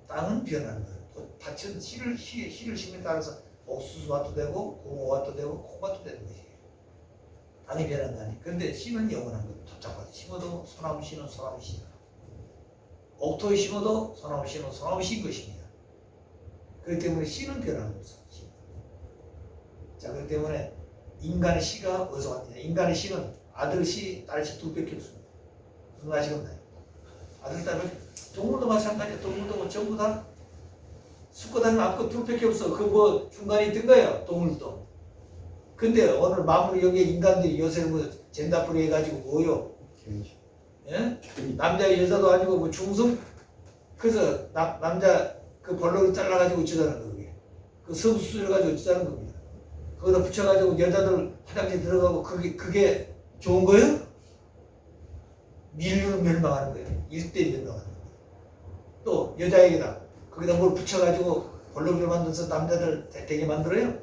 땅은 변하는 거예요. 밭은 씨를 심에 따라서 옥수수밭도 되고 고구마밭도 되고 콩밭도 되는 것이에요. 땅이 변한다니. 그런데 씨는 영원한 거예요. 토착밭에 심어도 소나무 씨는 소나무 씨다. 옥토에 심어도 소나무 씨는 소나무 씨인 것입니다. 그렇기 때문에 씨는 변함이 없어요. 자, 그렇기 때문에 인간의 씨가 어디서 왔느냐. 인간의 씨는 아들 씨, 딸 씨 둘밖에 없습니다. 무슨 아시겠나요? 아들, 딸 동물도 마찬가지예요. 동물도 전부 다 수컷하면 앞끝 둘밖에 없어. 그 뭐 중간에 있던 거예요. 동물도. 근데 오늘 마무리 여기에 인간들이 요새 뭐 젠다풀이 해가지고 뭐요? 예? 남자 여자도 아니고 뭐 중성. 그래서 남자 그 볼록을 잘라가지고 어쩌자는 거예요. 그 성수술해가지고 어쩌자는 겁니다. 거기다 붙여가지고 여자들 화장실 들어가고 그게 좋은 거예요? 인류는 멸망하는 거예요. 일대 멸망하는 거예요. 또 여자에게다 거기다 뭘 붙여가지고 볼록을 만들어서 남자들 되게 만들어요.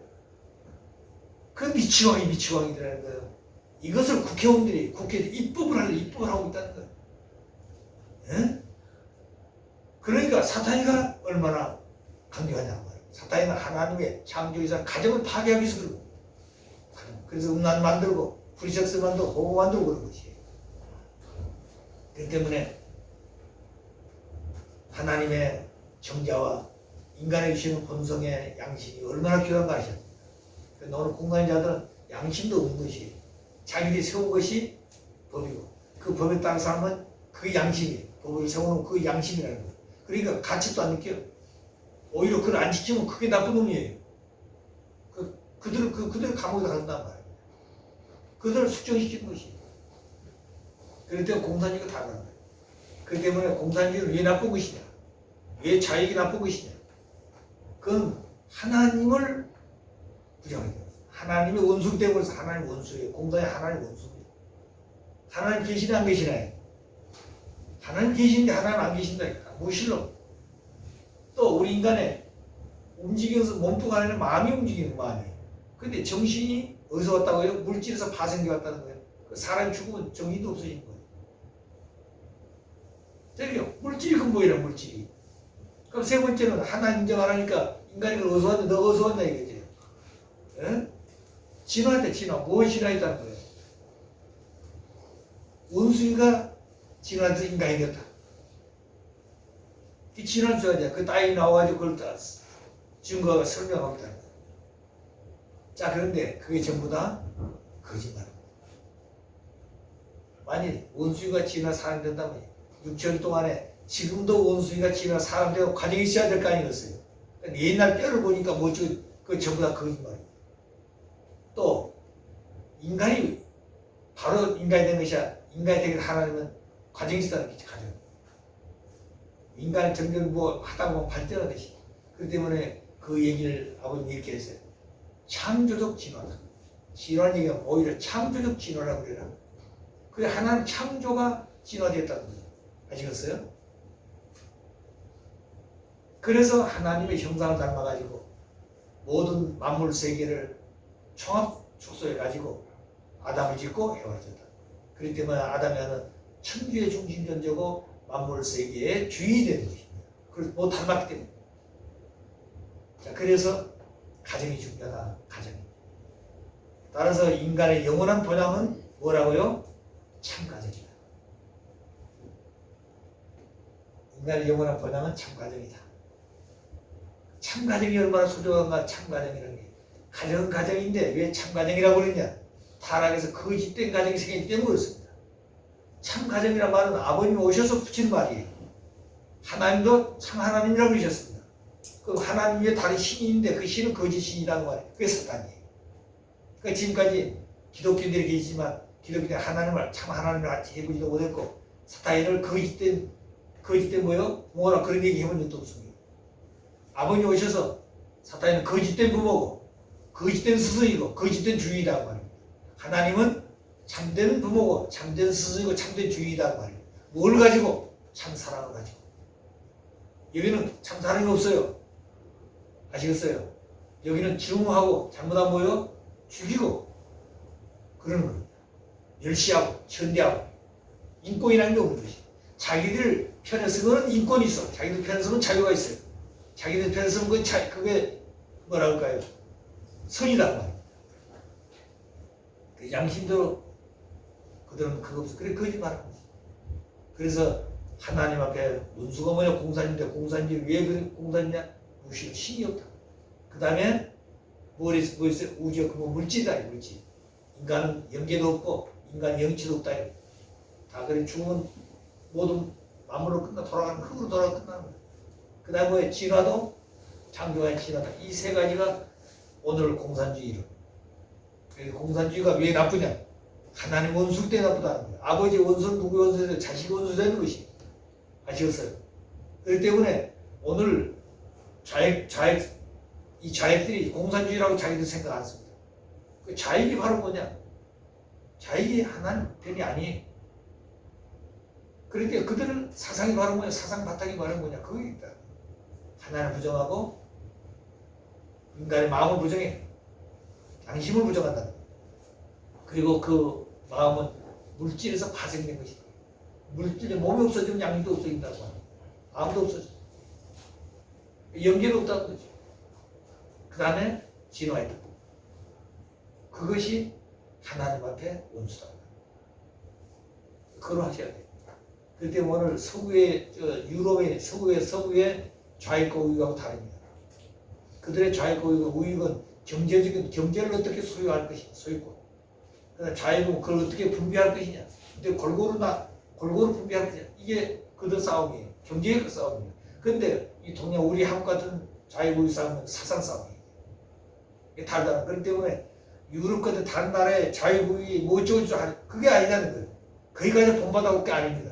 그 미치광이들하는 거예요. 이것을 국회의원들이 입법을 하고 있다는 거예요. 예? 그러니까 사탄이가 얼마나 강력하냐고 말이에요. 사탄이는 하나님의 창조이사 가정을 파괴하기 위해서 그러고, 그래서 음란 만들고 프리섹스 만들고 호모 만들고 그런 것이에요. 그렇기 때문에 하나님의 정자와 인간에게 주시는 본성의 양심이 얼마나 귀한가 하셨습니다. 오늘 공간자들은 양심도 없는 것이 자기들이 세운 것이 법이고 그 법에 따른 사람은 그 양심이 법을 세우는 그 양심이라는 거예요. 그러니까 가치도 안 느껴요. 오히려 그걸 안 지키면 그게 나쁜 놈이에요. 그들을 감옥에 간단 말이에요. 그들을 숙정시키는 것이. 그렇기 때문에 공산주의가 다 그런 거예요. 그렇기 때문에 공산주의는 왜 나쁜 것이냐? 왜 자익이 나쁜 것이냐? 그건 하나님을 부정하게 돼요. 하나님의 원수 때문에 하나님 원수예요. 공산이 하나님 원수예요. 하나님 계시나 안 계시나요? 하나님 계시는데 하나님 안 계신다니까. 무실로. 또 우리 인간의 움직여서 몸뚱 안에는 마음이 움직이는 마음이. 근데 정신이 어디서 왔다고요? 물질에서 파생되어 왔다는 거예요. 사람이 죽으면 정신도 없어지는 거예요. 저기요, 물질이 근본이라 물질이. 그럼 세 번째는 하나 인정하라니까 인간이 어디서 왔냐? 너가 어디서 왔냐 이거지. 예? 진화대 진화. 무엇이 진화했다는 거예요? 원숭이가 진화해서 인간이 되었다. 그 진화를 줘야 돼. 그 따위 나와가지고 그걸 다 증거가 설명하고 있다는 거예요. 자, 그런데 그게 전부 다 거짓말입니다. 만일 원숭이가 진화 사람 된다면 6천 동안에 지금도 원숭이가 진화 사람 되고 과정이 있어야 될 거 아니겠어요? 옛날 뼈를 보니까 뭐지? 그 전부 다 거짓말이에요. 또 인간이 바로 인간이 된 것이 인간이 되길 하나님은 과정이 있다는 게 과정. 인간이 점점 뭐 하다 보면 발전하듯이. 그렇기 때문에 그 얘기를 아버님이 이렇게 했어요. 창조적 진화다. 진화는 얘기가 오히려 창조적 진화라고 그래라. 그래 하나는 창조가 진화되었다는 거예요. 아시겠어요? 그래서 하나님의 형상을 닮아가지고 모든 만물 세계를 총합 축소해가지고 아담을 짓고 해와를 졌다. 그렇기 때문에 아담이 하는 천주의 중심 존재고 만물 세계의 주인이 되는 것입니다. 그래서 못 닮았기 때문에. 자, 그래서 가정이 중요하다. 가정이. 따라서 인간의 영원한 본향은 뭐라고요? 참가정이다. 인간의 영원한 본향은 참가정이다. 참가정이 얼마나 소중한가. 참가정이라는 게. 가정은 가정인데 왜 참가정이라고 그러냐? 타락해서 거짓된 가정이 생기기 때문에 그렇습니다. 참가정이란 말은 아버님이 오셔서 붙인 말이에요. 하나님도 참 하나님이라고 그러셨습니다. 그 하나님 위에 다른 신이 있는데 그 신은 거짓 신이라는 말이에요. 그게 사탄이에요. 그러니까 지금까지 기독교인들이 계시지만 기독교인들이 하나님을 참 하나님을 해보지도 못했고 사탄을 거짓된 뭐요? 뭐라 그런 얘기 해본 적도 없습니다. 아버님 오셔서 사탄은 거짓된 부모고 거짓된 스승이고 거짓된 주인이라고 말입니다. 하나님은 참된 부모고 참된 스승이고 참된 주인이라고 말입니다. 뭘 가지고? 참 사랑을 가지고. 여기는 참 사랑이 없어요. 아시겠어요? 여기는 증오하고 잘못한 뭐요? 죽이고 그러는 겁니다. 멸시하고 천대하고 인권이라는 게 없는 것이. 자기들 편에 서는 인권이 있어. 자기들 편에 서는 자유가 있어요. 자기들 편에 서는 그게 뭐라 할까요? 선이란 말이에요. 그 양심대로 그들은 그거 없어. 그래 거짓말하는 거지. 그래서 하나님 앞에 문수가 뭐냐? 공산인데 공산이 왜 그래 공산이냐? 무시로 신이 없다. 그 다음에 뭐 있어요? 우주가 그 물질이다. 물질. 인간은 영계도 없고 인간은 영치도 없다. 다 그래 죽으면 모든 만물로 끝나 돌아가는 흙으로 돌아가 끝나는 거야. 그 다음에 뭐예요? 진화도 창조와 진화다. 이 세 가지가 오늘 공산주의로. 그래서 공산주의가 왜 나쁘냐? 하나님 원수 때 나쁘다는 거예요. 아버지 원수는 누구 원수에서 자식 원수 되는 것이. 아시겠어요? 그렇기 때문에 오늘 이 좌익들이 공산주의라고 자기들 생각 안 씁니다. 그 좌익이 바로 뭐냐? 좌익이 하나님 편이 아니에요. 그러니까 그들은 사상이 바로 뭐냐? 사상 바탕이 바로 뭐냐? 그게 있다. 하나님을 부정하고 인간의 마음을 부정해. 양심을 부정한다. 그리고 그 마음은 물질에서 파생된 것이다. 물질이 몸이 없어지면 양심도 없어진다고 하는 아무도 없어져. 연계가 없다는 거죠. 그 다음에 진화했다. 그것이 하나님 앞에 원수다. 그걸 하셔야 돼요. 그렇기 때문에 오늘 서구의 유럽의 서구의 좌익과 우익하고 다릅니다. 그들의 좌익과 우익은 경제적인 경제를 어떻게 소유할 것이냐, 소유권. 그다음 좌익은 그걸 어떻게 분배할 것이냐, 근데 골고루 분배할 것이냐. 이게 그들 싸움이에요. 경제의 그 싸움이에요. 그런데 이 동양 우리 한국 같은 좌익 우익 싸움은 사상 싸움이에요. 이게 다르다. 그렇기 때문에 유럽 같은 다른 나라의 좌익 우익이 뭐 어쩌고 그게 아니라는 거예요. 거기까지 본받아올 게 아닙니다.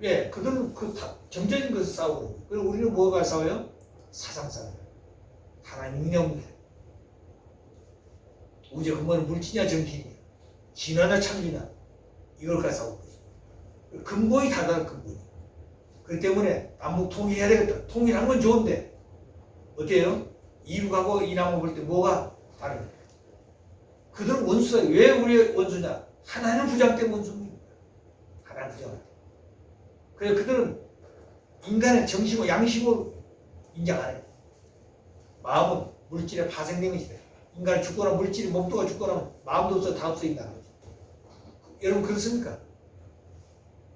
예, 그들은 그 정적인 것을 싸우고, 그리고 우리는 뭐가 싸워요? 사상 싸워요. 하나님 능력, 우주 근본은 물질이냐 정신이냐, 진화냐 참기냐, 이걸 가지고 싸우고 있어요. 근본이 다르다는 근본이. 그렇기 때문에 남북 통일해야 되겠다. 통일한 건 좋은데 어때요? 이북하고 이남을 볼 때 뭐가 다르냐? 그들은 원수다. 왜 우리의 원수냐? 하나님 부장 때문에 원수입니다. 하나님 부장. 그래서 그들은 인간의 정신과 양심을 인정 안 해요. 마음은 물질에 파생된 것이다. 인간이 죽거나 물질이 몸도가 죽거나 마음도 없어 다 없어진다는 거죠. 여러분 그렇습니까?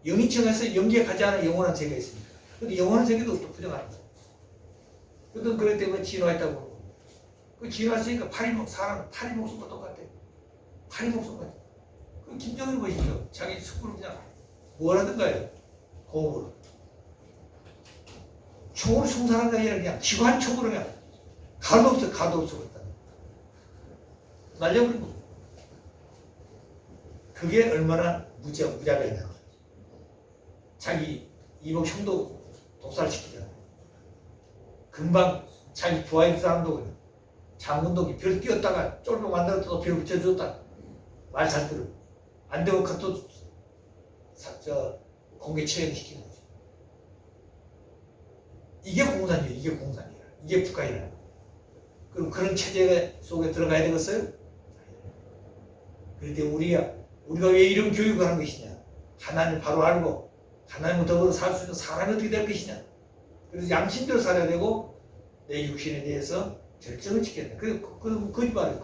영이청에서 영계에 가지 않은 영원한 세계가 있습니다. 근데 영원한 세계도 또 부정하는 거예요. 그들은 그렇기 때문에 진화했다고 하는 겁니다. 그 진화했으니까 사람은 파리 목숨과 똑같아요. 파리 목숨 같아요. 그 김정일 보시죠. 자기 숙부를 그냥 뭘 하든가요? 공으로. 총으로 총살한 게 아니라 그냥 기관총으로 그냥 가도 없어 그랬다. 날려버린 거. 그게 얼마나 무자비하냐. 자기 이복 형도 독살시키잖아. 금방 자기 부하인 사람도 그래. 장군도 별 띄었다가 쫄로 만들었다 또 별 붙여줬다. 말 잘 들어. 안 되고 그것도 공개 처형시키는 거지. 이게 공산이에요. 이게 공산이야. 이게 북한이라. 그럼 그런 체제 속에 들어가야 되겠어요? 그런데 우리가 왜 이런 교육을 하는 것이냐? 하나님을 바로 알고 하나님과 더불어 살 수 있는 사람이 어떻게 될 것이냐? 그래서 양심대로 살아야 되고 내 육신에 대해서 절정을 지켜야 돼. 그럼 거짓말이에요.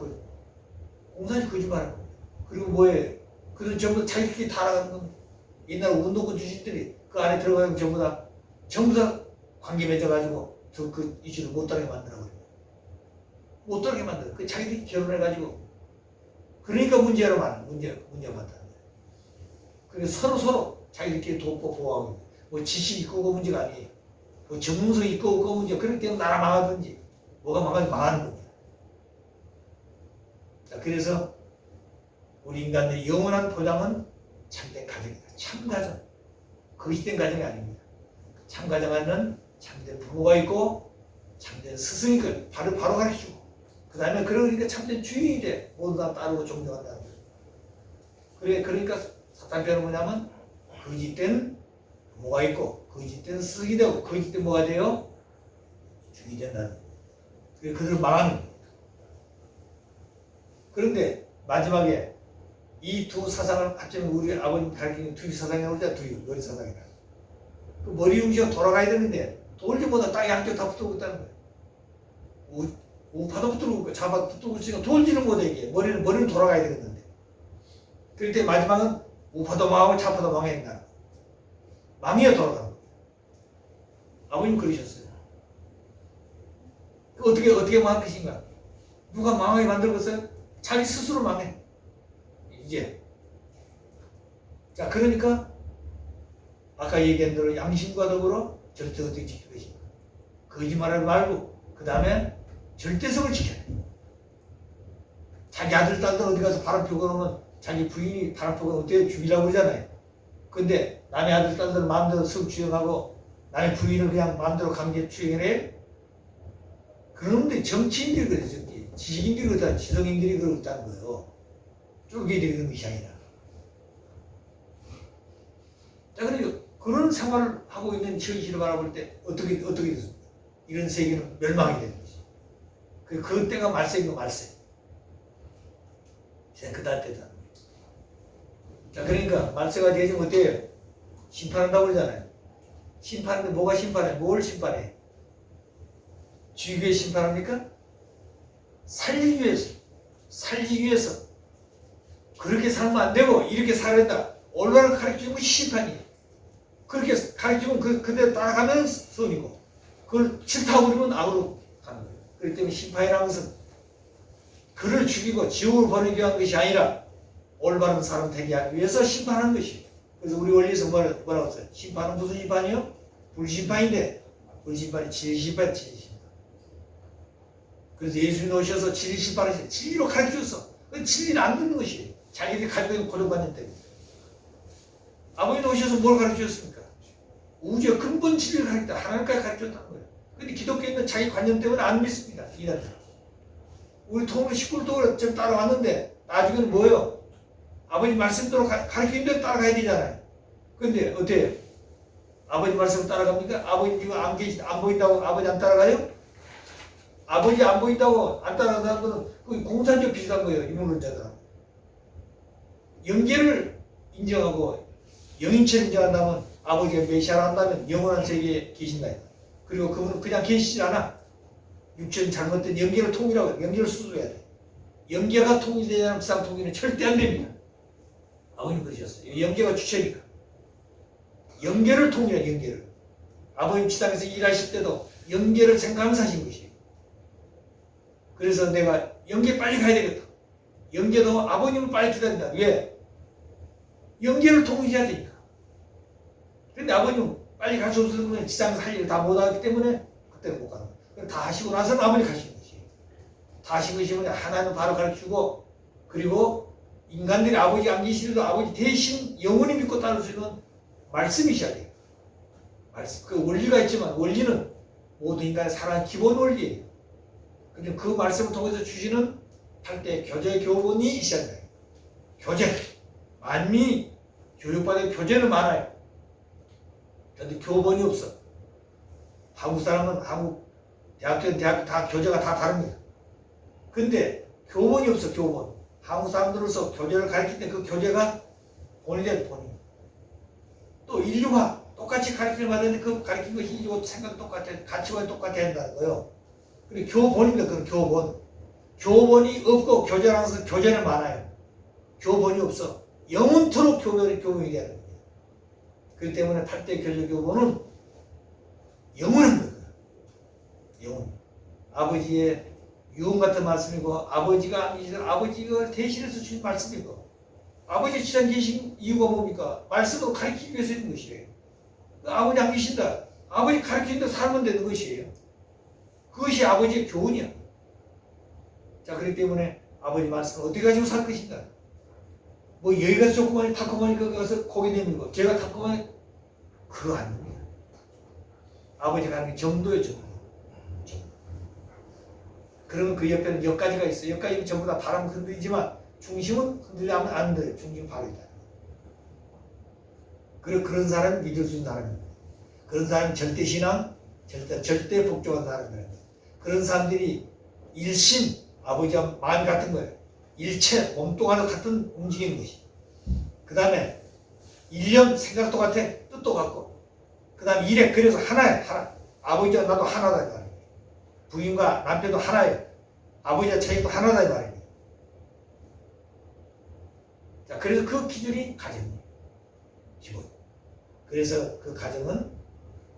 공산이 거짓말하는 거예요. 그리고 뭐예요? 그들은 전부 자기들끼리 타락하는 겁니다. 옛날 운동권 주식들이 그 안에 들어가면 전부 다 관계 맺어가지고 그 이슈를 못 따르게 만들어버려요. 못 따르게 만들어요. 그 자기들이 결혼해가지고. 그러니까 문제가 많아요. 문제가 많다는 거예요. 그래서 서로 자기들끼리 돕고 보호하고. 뭐 지식 있고 그 문제가 아니에요. 뭐 전문성 있고 그 문제. 그렇기 때문에 나라 망하든지 뭐가 망하는 겁니다. 자, 그래서 우리 인간들의 영원한 보장은 참된 가정이다. 참가정. 거짓된 가정이 아닙니다. 참가정에는 참된 부모가 있고 참된 스승이 있고 바로 가르치고 그 다음에 그러니까 참된 주인이 돼. 모두 다 따르고 존경한다는 거예요. 그러니까 사탄편은 뭐냐면 거짓된 부모가 있고 거짓된 스승이 되고 거짓된 뭐가 돼요? 주인이 된다는 거예요. 그들을 망하는 거예요. 그런데 마지막에 이 두 사상을 합치면 우리 아버님 가르치는 두유 사상이라고 그러죠. 두유, 머리 사상이라. 그 머리 웅시가 돌아가야 되는데 돌지보다 땅에 한쪽 다 붙들고 있다는 거예요. 우파도 붙들고 있고 좌파도 붙들고 있으니까 돌지는 못해 이게. 머리는 돌아가야 되겠는데. 그럴 때 마지막은 우파도 망하고 좌파도 망해야 망해야 돌아가는 거예요. 아버님 그러셨어요. 어떻게 망할 것인가? 누가 망하게 만들었어요? 자기 스스로 망해. 이제 자 그러니까 아까 얘기한 대로 양심과 더불어 절대 어떻게 지킬 것인가? 거짓말하지 말고 그 다음에 절대성을 지켜야 돼. 자기 아들 딸들 어디 가서 바람 피우고 그러면 자기 부인이 바람 피우고 어때 죽이려고 그러잖아요. 근데 남의 아들 딸들 마음대로 성 주행하고 남의 부인을 그냥 마음대로 강제 추행을 해? 그런데 정치인들이 그래서 지식인들이 그렇다, 지성인들이 그렇다는 거예요. 쫄개들이 것이 아니라. 자, 그러니까 그런 생활을 하고 있는 현실을 바라볼 때 어떻게 됐습니까? 이런 세계는 멸망이 되는 거지. 그 때가 말세이고 말세. 이제 그 다음 때다. 자, 그러니까 말세가 되지면 어때요? 심판한다고 그러잖아요. 심판하는데 뭐가 심판해? 뭘 심판해? 쥐교회 심판합니까? 살리기 위해서. 살리기 위해서. 그렇게 살면 안 되고 이렇게 살아야 된다. 올바른 가르치는 것이 심판이에요. 그렇게 가르치면 그대로 따라가면 선이고 그걸 싫다고 그러면 악으로 가는 거예요. 그렇기 때문에 심판이라는 것은 그를 죽이고 지옥을 보내기 위한 것이 아니라 올바른 사람 되게 하기 위해서 심판하는 것이에요. 그래서 우리 원리에서 뭐라고 했어요? 심판은 무슨 심판이요? 불심판인데 불심판이 진리심판이에요. 진리심판. 그래서 예수님이 오셔서 진리심판을 하셔서 진리로 가르쳐줬어. 그건 진리는 안 듣는 것이에요. 자기들이 가지고 있는 고정관념 때문에. 아버지도 오셔서 뭘 가르쳐줬습니까? 우주의 근본 진리를 가르쳤다. 하나님까지 가르쳐줬다는 거예요. 근데 기독교인은 자기 관념 때문에 안 믿습니다. 이단들. 우리 통으로 식구를 좀 따라왔는데 나중에는 뭐예요? 아버지 말씀대로 가르치는 대로 따라가야 되잖아요. 근데 어때요? 아버지 말씀 따라갑니까? 아버지 지금 안 보인다고 아버지 안 따라가요? 아버지 안 보인다고 안 따라가는 거는 그 공산적 비슷한 거예요. 이문론자들. 영계를 인정하고 영인체를 인정한다면 아버지가 메시아를 한다면 영원한 세계에 계신다. 그리고 그분은 그냥 계시지 않아. 육체는 잘못된 영계를 통일하고 영계를 수술해야 돼. 영계가 통일되지 않으면 그 사람 통일은 절대 안 됩니다. 아버님 그러셨어요. 영계가 주체니까. 영계를 통일해. 영계를. 아버님 지상에서 일하실 때도 영계를 생각하면서 하신 것이에요. 그래서 내가 영계 빨리 가야 되겠다. 영계도 아버님을 빨리 기다린다. 왜? 영계를 통일해야 되니까. 그런데 아버님은 빨리 갈 수 없으면 지상에서 할 일을 다 못하기 때문에 그때는 못 가는 거예요. 다 하시고 나서는 아버님 가시는 것이에요. 다 하신 것이 뭐냐? 하나님은 바로 가르치고 그리고 인간들이 아버지 안 계시더라도 아버지 대신 영원히 믿고 따를 수 있는 말씀이셔야 돼요. 말씀. 그 원리가 있지만 원리는 모든 인간의 살아가는 기본 원리예요. 근데 그 말씀을 통해서 주시는 8대 교제 교본이 있어야 돼요. 교제. 만민이 교육받은 교재는 많아요. 그런데 교본이 없어. 한국 사람은 한국 대학교 다 교재가 다 다릅니다. 근데 교본이 없어. 교본. 한국 사람들로서 교재를 가르칠 때 그 교재가 본인의 본인. 또 인류가 똑같이 가르침을 받았는데 그 가르친 것이 인류가 생각 똑같아, 가치관이 똑같아야 한다는 거예요. 그리고 교본입니다. 그건 교본. 교본이 없고 교재라는 것은 교재는 많아요. 교본이 없어. 영원토록 교본이 되는 거예요. 그렇기 때문에 8대 교재 교본은 영원한 거예요. 영원. 아버지의 유언 같은 말씀이고 아버지가 아버지가 대신해서 주신 말씀이고 아버지 지상 계신 이유가 뭡니까? 말씀으로 가르치기 위해서 있는 것이에요. 아버지 안 계신다. 아버지 가르치는 대로 살면 되는 것이에요. 그것이 아버지의 교훈이야. 자, 그렇기 때문에 아버지 말씀을 어떻게 가지고 살 것인가? 뭐 여기가 조그마니 탁구마니 거기 가서 고개 내밀고 거 제가 탁구마니 그거 아닙니다. 아버지가 하는 게 정도예요. 정도. 그러면 그 옆에는 여기까지가 있어요. 여기까지는 전부 다 바람 흔들리지만 중심은 흔들리면 안 돼요. 중심 바로 있다. 그런 사람은 믿을 수 있는 사람입니다. 그런 사람은 절대신앙, 절대 복종한 사람입니다. 그런 사람들이 일심, 아버지와 마음이 같은 거예요. 일체, 몸뚱아리 같은 움직이는 것이. 그 다음에 일념, 생각 똑같아, 뜻도 같고. 그 다음에 일에, 그래서 하나야, 하나. 아버지와 나도 하나다, 이 말이에요. 부인과 남편도 하나예요. 아버지와 자기도 하나다, 이 말이에요. 자, 그래서 그 기준이 가정이에요. 기본. 그래서 그 가정은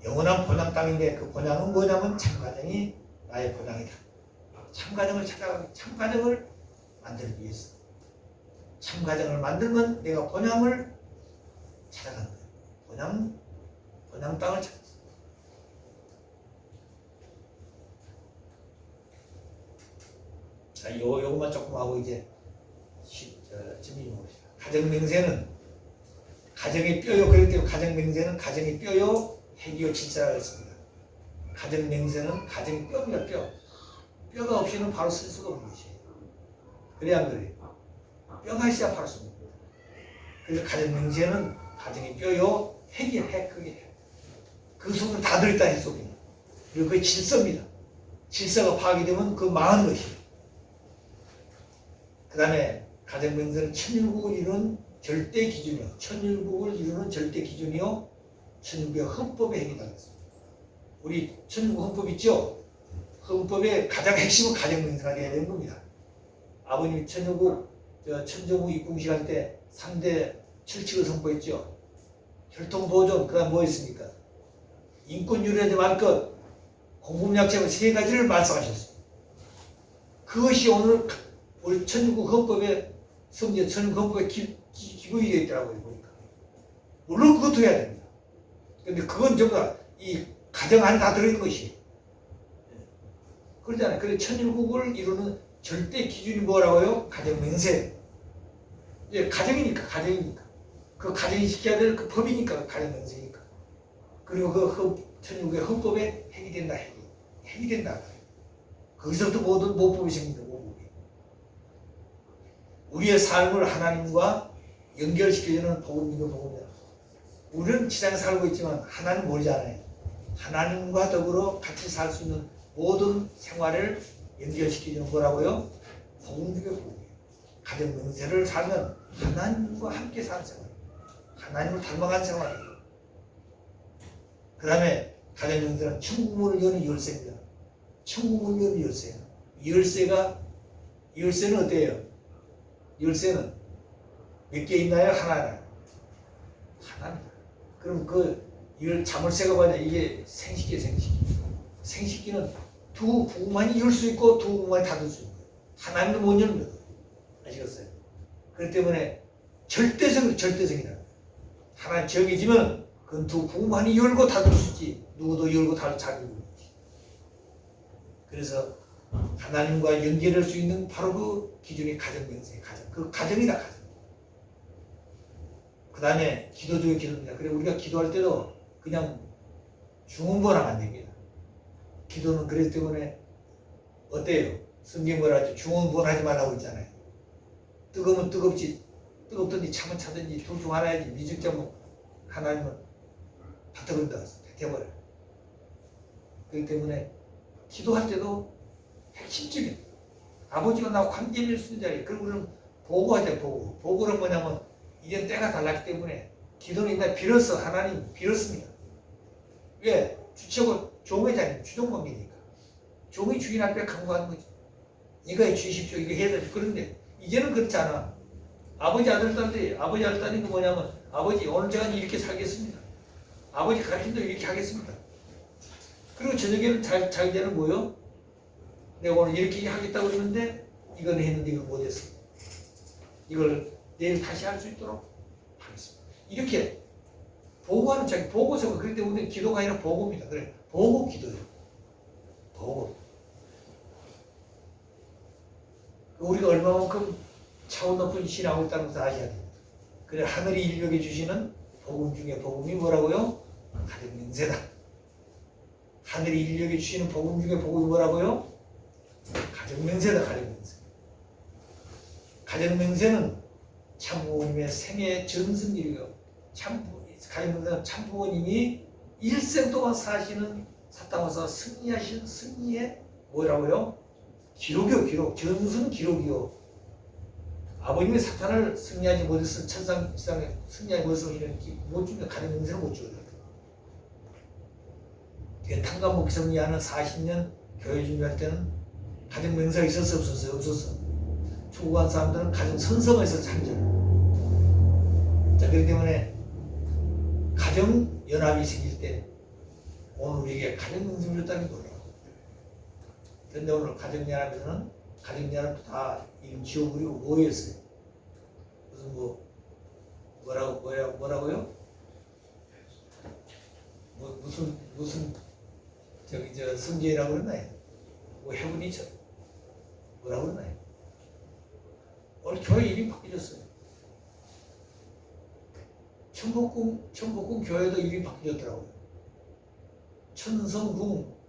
영원한 본향 땅인데 그 본향은 뭐냐면 참가정이 나의 본향이다. 참가정을 찾아가고 참가정을 만들기 위해서. 참가정을 만들면 내가 본향을 찾아가는 거예요. 본향 땅을 찾았어. 자, 요것만 조금 하고 이제 질문이 봅시다. 가정맹세는 가정의 뼈요. 그렇기 때문에 가정맹세는 가정의 뼈요, 핵이요, 질서라고 했습니다. 가정맹세는 가정의 뼈입니다. 뼈가 없이는 바로 쓸 수가 없는 것이에요. 그래야 안 그래요? 뼈가 있어야 바로 씁니다. 그래서 가정맹세는 가정의 뼈요, 핵이요, 핵. 그게 핵. 그 속에 다 들어있다, 핵 속에. 그리고 그게 질서입니다. 질서가 파괴되면 그 망하는 것이에요. 그 다음에 가정맹세는 천일국을 이룬 절대 기준이요. 천일국을 이루는 절대 기준이요. 천일국의 헌법에 해당이 있습니다. 우리 천일국 헌법 있죠? 헌법의 가장 핵심은 가정명세가 되어야 되는 겁니다. 아버님이 천정국 입궁식 할 때 3대 철칙을 선포했죠. 혈통보존, 그 다음 뭐 있습니까? 인권 유리하지 말 것, 공급약자의 세 가지를 말씀하셨습니다. 그것이 오늘 우리 천일국 헌법에 성제 천일국 헌법에 기록이 되어 있더라고요. 보니까. 물론 그것도 해야 됩니다. 근데 그건 전부 다 이 가정 안에 다 들어있는 것이에요. 그러잖아요. 그래서 천일국을 이루는 절대 기준이 뭐라고요? 가정명세. 예, 가정이니까. 그 가정이 지켜야 될 그 법이니까, 가정명세니까. 그리고 그 천일국의 헌법에 핵이 된다. 핵이 된다. 거기서부터 모든 모법이 생깁니다. 모법이. 우리의 삶을 하나님과 연결시켜주는 복음이다. 우리는 지상에 살고 있지만 하나님 모르잖아요. 하나님과 더불어 같이 살 수 있는 모든 생활을 연결시켜주는 거라고요? 복음 중에 복음이에요. 가정 명세를 살면 하나님과 함께 사는 생활, 하나님을 닮아가는 생활이에요. 그 다음에 가정 명세는 천국문을 여는 열쇠입니다. 천국문을 여는 열쇠예요. 열쇠는 어때요? 열쇠는 몇 개 있나요? 하나입니다. 그럼 이걸 자물쇠가 뭐냐? 이게 생식기예요. 생식기는 두 구멍만이 열 수 있고 두 구멍만이 닫을 수 있고 하나님도 못 열는 거예요. 아시겠어요? 그렇기 때문에 절대성이다. 하나님 정해지면 그 두 구멍만이 열고 닫을 수 있지 누구도 열고 닫을 자격이 없지. 그래서 하나님과 연결할 수 있는 바로 그 기준이 가정명세예요. 그 가정이다. 가정. 그 다음에 기도 중에 기도입니다. 그래 우리가 기도할 때도 그냥 중언부언하면 안 됩니다. 기도는 그렇기 때문에 어때요? 성경 뭐라 하죠? 중언부언하지 말라고 했잖아요. 뜨거우면 뜨겁든지 차면 차든지 둘 중 하나야지. 미적자면 하나님은 밭터버린다. 뱉어버려. 그렇기 때문에 기도할 때도 핵심적인 아버지가 나하고 관계 맺을 수 있는 자리에 그리고 우리는 보고하자. 보고는 뭐냐면 이제 때가 달랐기 때문에 기도는 옛날에 빌었어. 하나님 빌었습니다. 왜? 주체고 종의 자리, 주종관계니까. 종이 주인 앞에 강구하는 거지. 이거 해주십시오. 이거 해야 되지. 그런데 이제는 그렇지 않아. 아버지 아들 딸이 거 뭐냐면 아버지 오늘 제가 이렇게 살겠습니다. 아버지 가르친 대로 이렇게 하겠습니다. 그리고 저녁에는 자기들은 뭐요? 내가 오늘 이렇게 하겠다고 그러는데 이건 했는데 이걸 못했어. 이걸 내일 다시 할 수 있도록 하겠습니다. 이렇게 보고하는 자기 보고서가 그렇기 때문에 기도가 아니라 보고입니다. 그래 보고 기도예요. 보고. 우리가 얼마만큼 차원 높은 신앙을 있다는 것을 아셔야 됩니다. 그래 하늘이 인류에게 주시는 복음 중에 복음이 뭐라고요? 가정명세다. 하늘이 인류에게 주시는 복음 중에 복음이 뭐라고요? 가정명세다. 가정명세는 참부모님의 생애 전승일이고요. 가정명세는 참부모님이 일생 동안 사시는 사탕에서 승리하신 승리의 뭐라고요? 기록. 전승 기록이요. 아버님이 사탄을 승리하지 못했을 천상에 승리하지 못했을 이런 못 주면 가정명세를 못 줘요. 탕감목이 승리하는 40년 교회 준비할 때는 가정명세가 있었어 없었어요? 없었어. 초국한 사람들은 가정 선서가 있어서 참절. 자, 그렇기 때문에 가정 연합이 생길 때 오늘 우리에게 가정 명세를 줬다는 게 놀라워. 그런데 오늘 가정 연합에서는 가정 연합도 다 이름 지워버리고 뭐였어요? 무슨 뭐라고요? 무슨 성제라고 그러나요? 해분이 뭐라고 그러나요? 오늘 교회 이름이 바뀌었어요. 천복궁 교회도 이름이 바뀌었더라고요.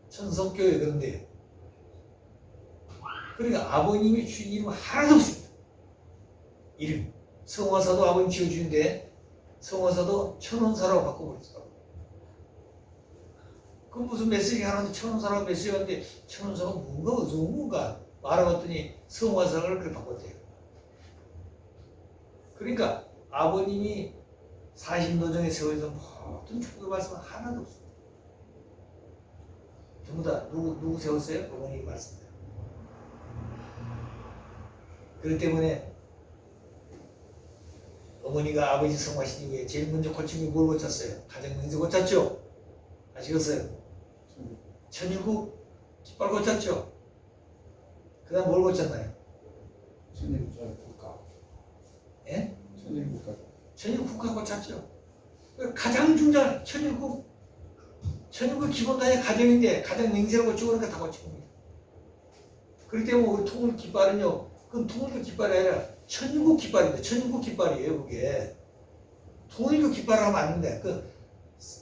천성교회 그런데 그러니까 아버님이 주신 이름은 하나도 없습니다. 이름 성화사도 아버님 지어주는데 성화사도 천원사라고 바꿔버렸더라고요. 그 무슨 메시지 하나도 천원사라고 메시지가 있는데 천원사가 뭔가 말아봤더니 성화사를 그렇게 바꿨대요. 그러니까 아버님이 사신도정에 세워진 모든 축복의 말씀은 하나도 없습니다. 전부 다 누구 세웠어요? 어머니 말씀대로. 그렇기 때문에 어머니가 아버지 성화신 이후에 제일 먼저 고친 게 뭘 고쳤어요? 가정명세 고쳤죠? 아시겠어요? 천일국 깃발 고쳤죠? 그 다음 뭘 고쳤나요? 천일국 국가. 예? 천일국가. 천일국 국가 고쳤죠? 가장 중요한 천일국 기본단위 가정인데 가정 맹세를 고치고 그러니까 다 고친 겁니다. 그렇기 때문에 우리 통일 깃발은요, 그건 통일교 깃발이 아니라 천일국 깃발인데 천일국 깃발이에요. 그게 통일교 깃발하면 안 된대. 그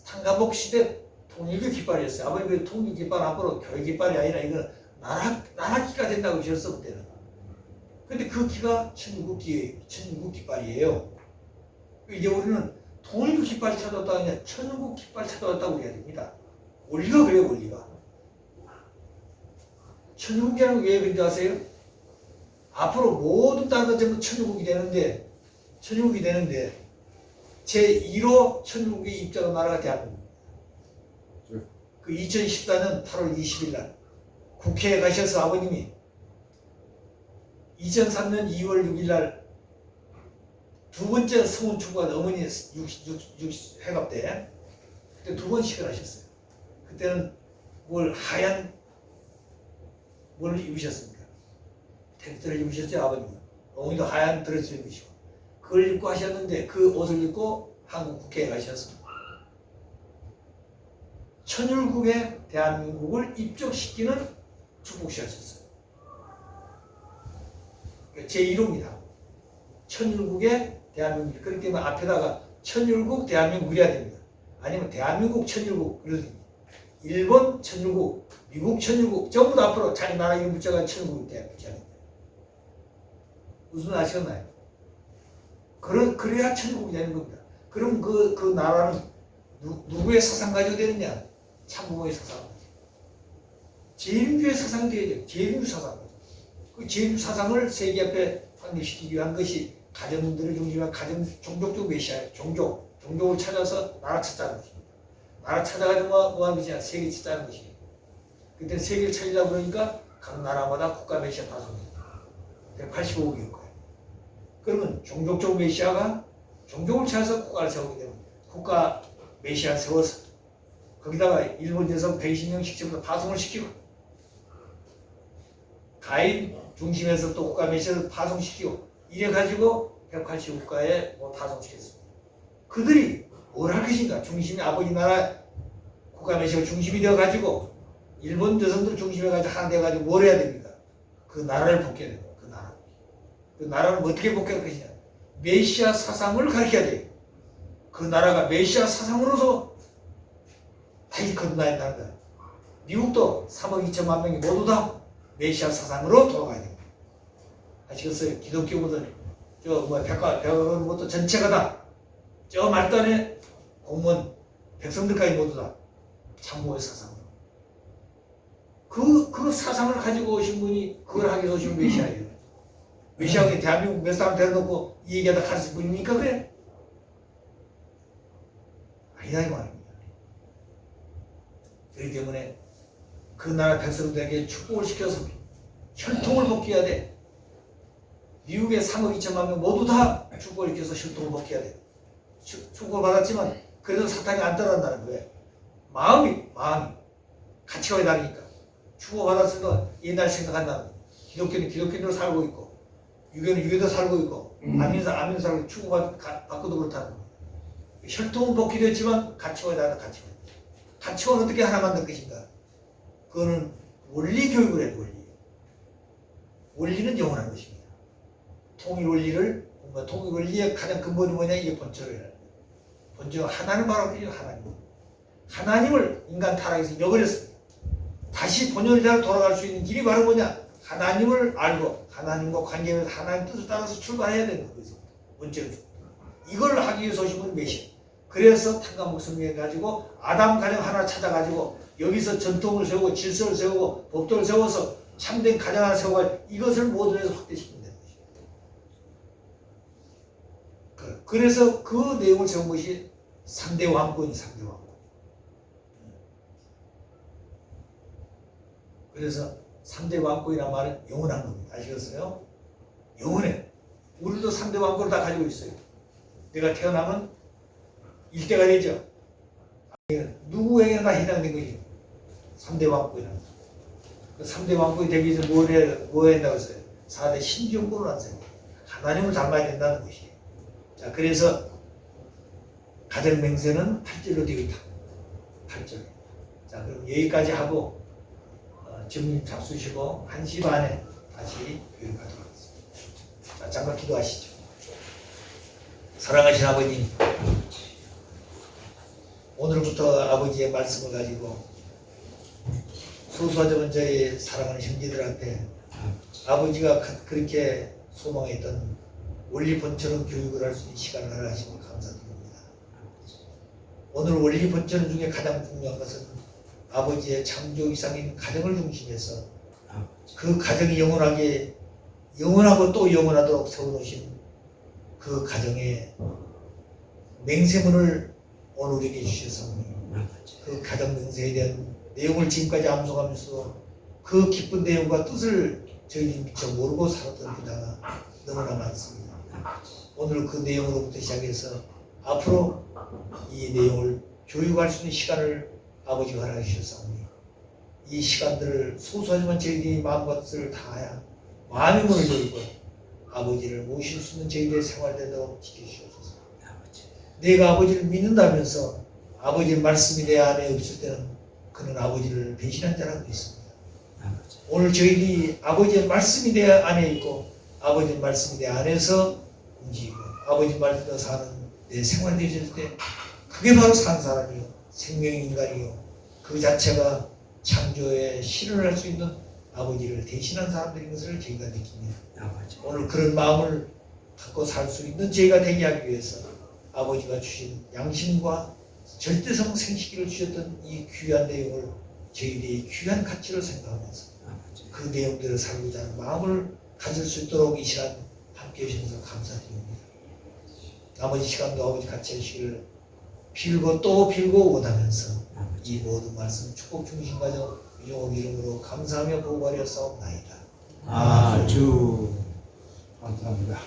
탄가복 시대 통일교 깃발이었어요. 아버님 그 통일 깃발 앞으로 교회 깃발이 아니라 이거 나라 기가 된다고 지었어 그때는. 근데 그 기가 천일국 깃발이에요. 이제 우리는 통일교 깃발 찾아왔다가 아니라 천일국 깃발 찾아왔다고 해야 됩니다. 원리가 그래요, 원리가. 천일국이라는 게 왜 그런지 아세요? 앞으로 모든 나라가 전부 천일국이 되는데 제1호 천일국의 입장한 나라가 대한민국입니다. 그 2014년 8월 20일 날 국회에 가셔서 아버님이 2003년 2월 6일 날 두 번째 성운 추구한 어머니 60회갑 때 그때 두 번씩을 하셨어요. 그때는 하얀 뭘 입으셨습니까? 텍스트를 입으셨죠, 아버님은. 어머니도 하얀 드레스를 입으시고 그걸 입고 하셨는데 그 옷을 입고 한국 국회에 가셨습니다. 천일국에 대한민국을 입적시키는 축복시하셨어요. 제1호입니다. 천일국에 대한민국. 그렇기 때문에 앞에다가 천일국 대한민국 이래야 됩니다. 아니면 대한민국 천일국 그래도 됩니다. 일본 천일국, 미국 천일국 전부 다 앞으로 자기 나라 이름 붙여가 천일국이 돼야 됩니다. 무슨 아시겠나요? 그래야 천일국이 되는 겁니다. 그럼 그 나라는 누구의 사상 가지고 되느냐? 참부모의 사상. 제일주의 사상이 되어야 돼요. 제일주 사상. 그 제일주 사상을 세계 앞에 확립시키기 위한 것이 가정들을 중심으로 가정 종족적 메시아예요. 종족을 찾아서 나라 찾자는 것입니다. 나라 찾아가지고 뭐 하는 것이냐? 세계 찾자는 것이에요. 그때 세계를 찾으려고 그러니까 각 나라마다 국가 메시아 파송입니다. 185억일 거예요. 그러면 종족적 메시아가 종족을 찾아서 국가를 세우게 되면 국가 메시아를 세워서 거기다가 일본 여성 120명씩 전부 파송을 시키고 가인 중심에서 또 국가 메시아를 파송시키고 이래가지고 180국가에 파송시켰습니다. 그들이 뭘 할 것인가? 중심이 아버지 나라 국가 메시아가 중심이 되어가지고 일본 여성들 중심해가지고 하나 돼가지고 뭘 해야 됩니까? 그 나라를 복귀해야 됩니다. 그 나라를 어떻게 복귀할 것이냐? 메시아 사상을 가르쳐야 돼요. 그 나라가 메시아 사상으로서 다시 거듭나야 된다. 미국도 3억 2천만 명이 모두 다 메시아 사상으로 돌아가야 됩니다. 아시겠어요? 기독교보다는 백악관 것도 전체가 다 저 말단에 공무원 백성들까지 모두 다 참모의 사상으로 그 사상을 가지고 오신 분이 그걸 하기 위해서 오신 메시아예요. 메시아가 대한민국 몇 사람 데려놓고 이 얘기하다 가르칠 분입니까? 그래? 아니다 이 말입니다. 그렇기 때문에 그 나라 백성들에게 축복을 시켜서 혈통을 복귀해야 돼. 미국의 3억 2천만 명 모두 다 축복을 시켜서 혈통을 복귀해야 돼. 축복을 받았지만 그래도 사탄이 안 따라한다는 거예요. 마음이 가치가 다르니까 축복 받았으면 옛날 생각한다는 거예요. 기독교는 기독교대로 살고 있고 유교는 유교대로 살고 있고 안민은 살고 있고 축복 받고도 그렇다는 거예요. 혈통은 복귀됐지만 가치가 다르다. 가치관은 어떻게 하나 만들 것인가? 그거는 원리 교육을 해야 돼. 원리는 영원한 것입니다. 통일 원리를 통일 원리의 가장 근본이 뭐냐? 이게 본처를 본처 하나님 바로 그죠. 하나님을 인간 타락에서 잃어버렸습니다. 다시 본연대로 돌아갈 수 있는 길이 바로 뭐냐? 하나님을 알고 하나님과 관계에서 하나님 뜻을 따라서 출발해야 되는 거죠. 원칙을 이걸 하기 위해서 오신 분이 메시아. 그래서 탄가목 성경에 가지고 아담 가정 하나 찾아가지고 여기서 전통을 세우고 질서를 세우고 법도를 세워서 참된 가정 하나 세우고 이것을 모든 해서 확대시키면 되는 것입니다. 그래서 그 내용을 세운 것이 3대 왕권이 3대 왕권. 그래서 3대 왕권이라는 말은 영원한 겁니다. 아시겠어요? 영원해. 우리도 3대 왕권을 다 가지고 있어요. 내가 태어나면 일대가 되죠. 누구에게나 다 해당된 거지. 3대 왕권이라는. 그 3대 왕권이 되기 위해서 뭐 해야 된다고 했어요? 4대 신정권을 안 세요. 하나님을 닮아야 된다는 것이에요. 자, 그래서 가정 맹세는 8절로 되어 있다. 8절. 자, 그럼 여기까지 하고 주님 잡수시고 1시 반에 다시 교육하도록 하겠습니다. 자, 잠깐 기도하시죠. 사랑하신 아버님, 오늘부터 아버지의 말씀을 가지고 소소하지만 저희 사랑하는 형제들 앞에 아버지가 그렇게 소망했던 원리본처럼 교육을 할 수 있는 시간을 허락하시면 감사드립니다. 오늘 원리본처럼 중에 가장 중요한 것은 아버지의 창조 이상인 가정을 중심해서 그 가정이 영원하고 또 영원하도록 세워놓으신 그 가정의 맹세문을 오늘 우리에게 주셔서 그 가정 맹세에 대한 내용을 지금까지 암송하면서 그 기쁜 내용과 뜻을 저희들이 미처 모르고 살았던 때가 너무나 많습니다. 오늘 그 내용으로부터 시작해서 앞으로 이 내용을 교육할 수 있는 시간을 아버지가 허락해 주셨사오니 이 시간들을 소소하지만 저희들이 마음과 뜻을 다하여 마음의 문을 열고 아버지를 모실 수 있는 저희들의 생활되도록 지켜주시옵소서. 내가 아버지를 믿는다면서 아버지의 말씀이 내 안에 없을 때는 그는 아버지를 배신한 자라고 있습니다. 오늘 저희들이 아버지의 말씀이 내 안에 있고 아버지의 말씀이 내 안에서 움직이고 아버지 말씀대로 사는 내 생활이 되어질 때 그게 바로 산 사람이요 생명의 인간이요 그 자체가 창조에 실현할 수 있는 아버지를 대신한 사람들인 것을 저희가 느낍니다. 오늘 그런 마음을 갖고 살 수 있는 저희가 되게 하기 위해서 아버지가 주신 양심과 절대성 생식기를 주셨던 이 귀한 내용을 저희들이 귀한 가치로 생각하면서 그 내용들을 살고자 하는 마음을 가질 수 있도록 이 시간 함께 해주셔서 감사드립니다. 나머지 시간도 아버지 같이 하시기를 빌고 또 빌고 원하면서 이 모든 말씀 축복 중심과정 유종옥 이름으로 감사하며 보고하려 싸움나이다. 아주 감사합니다.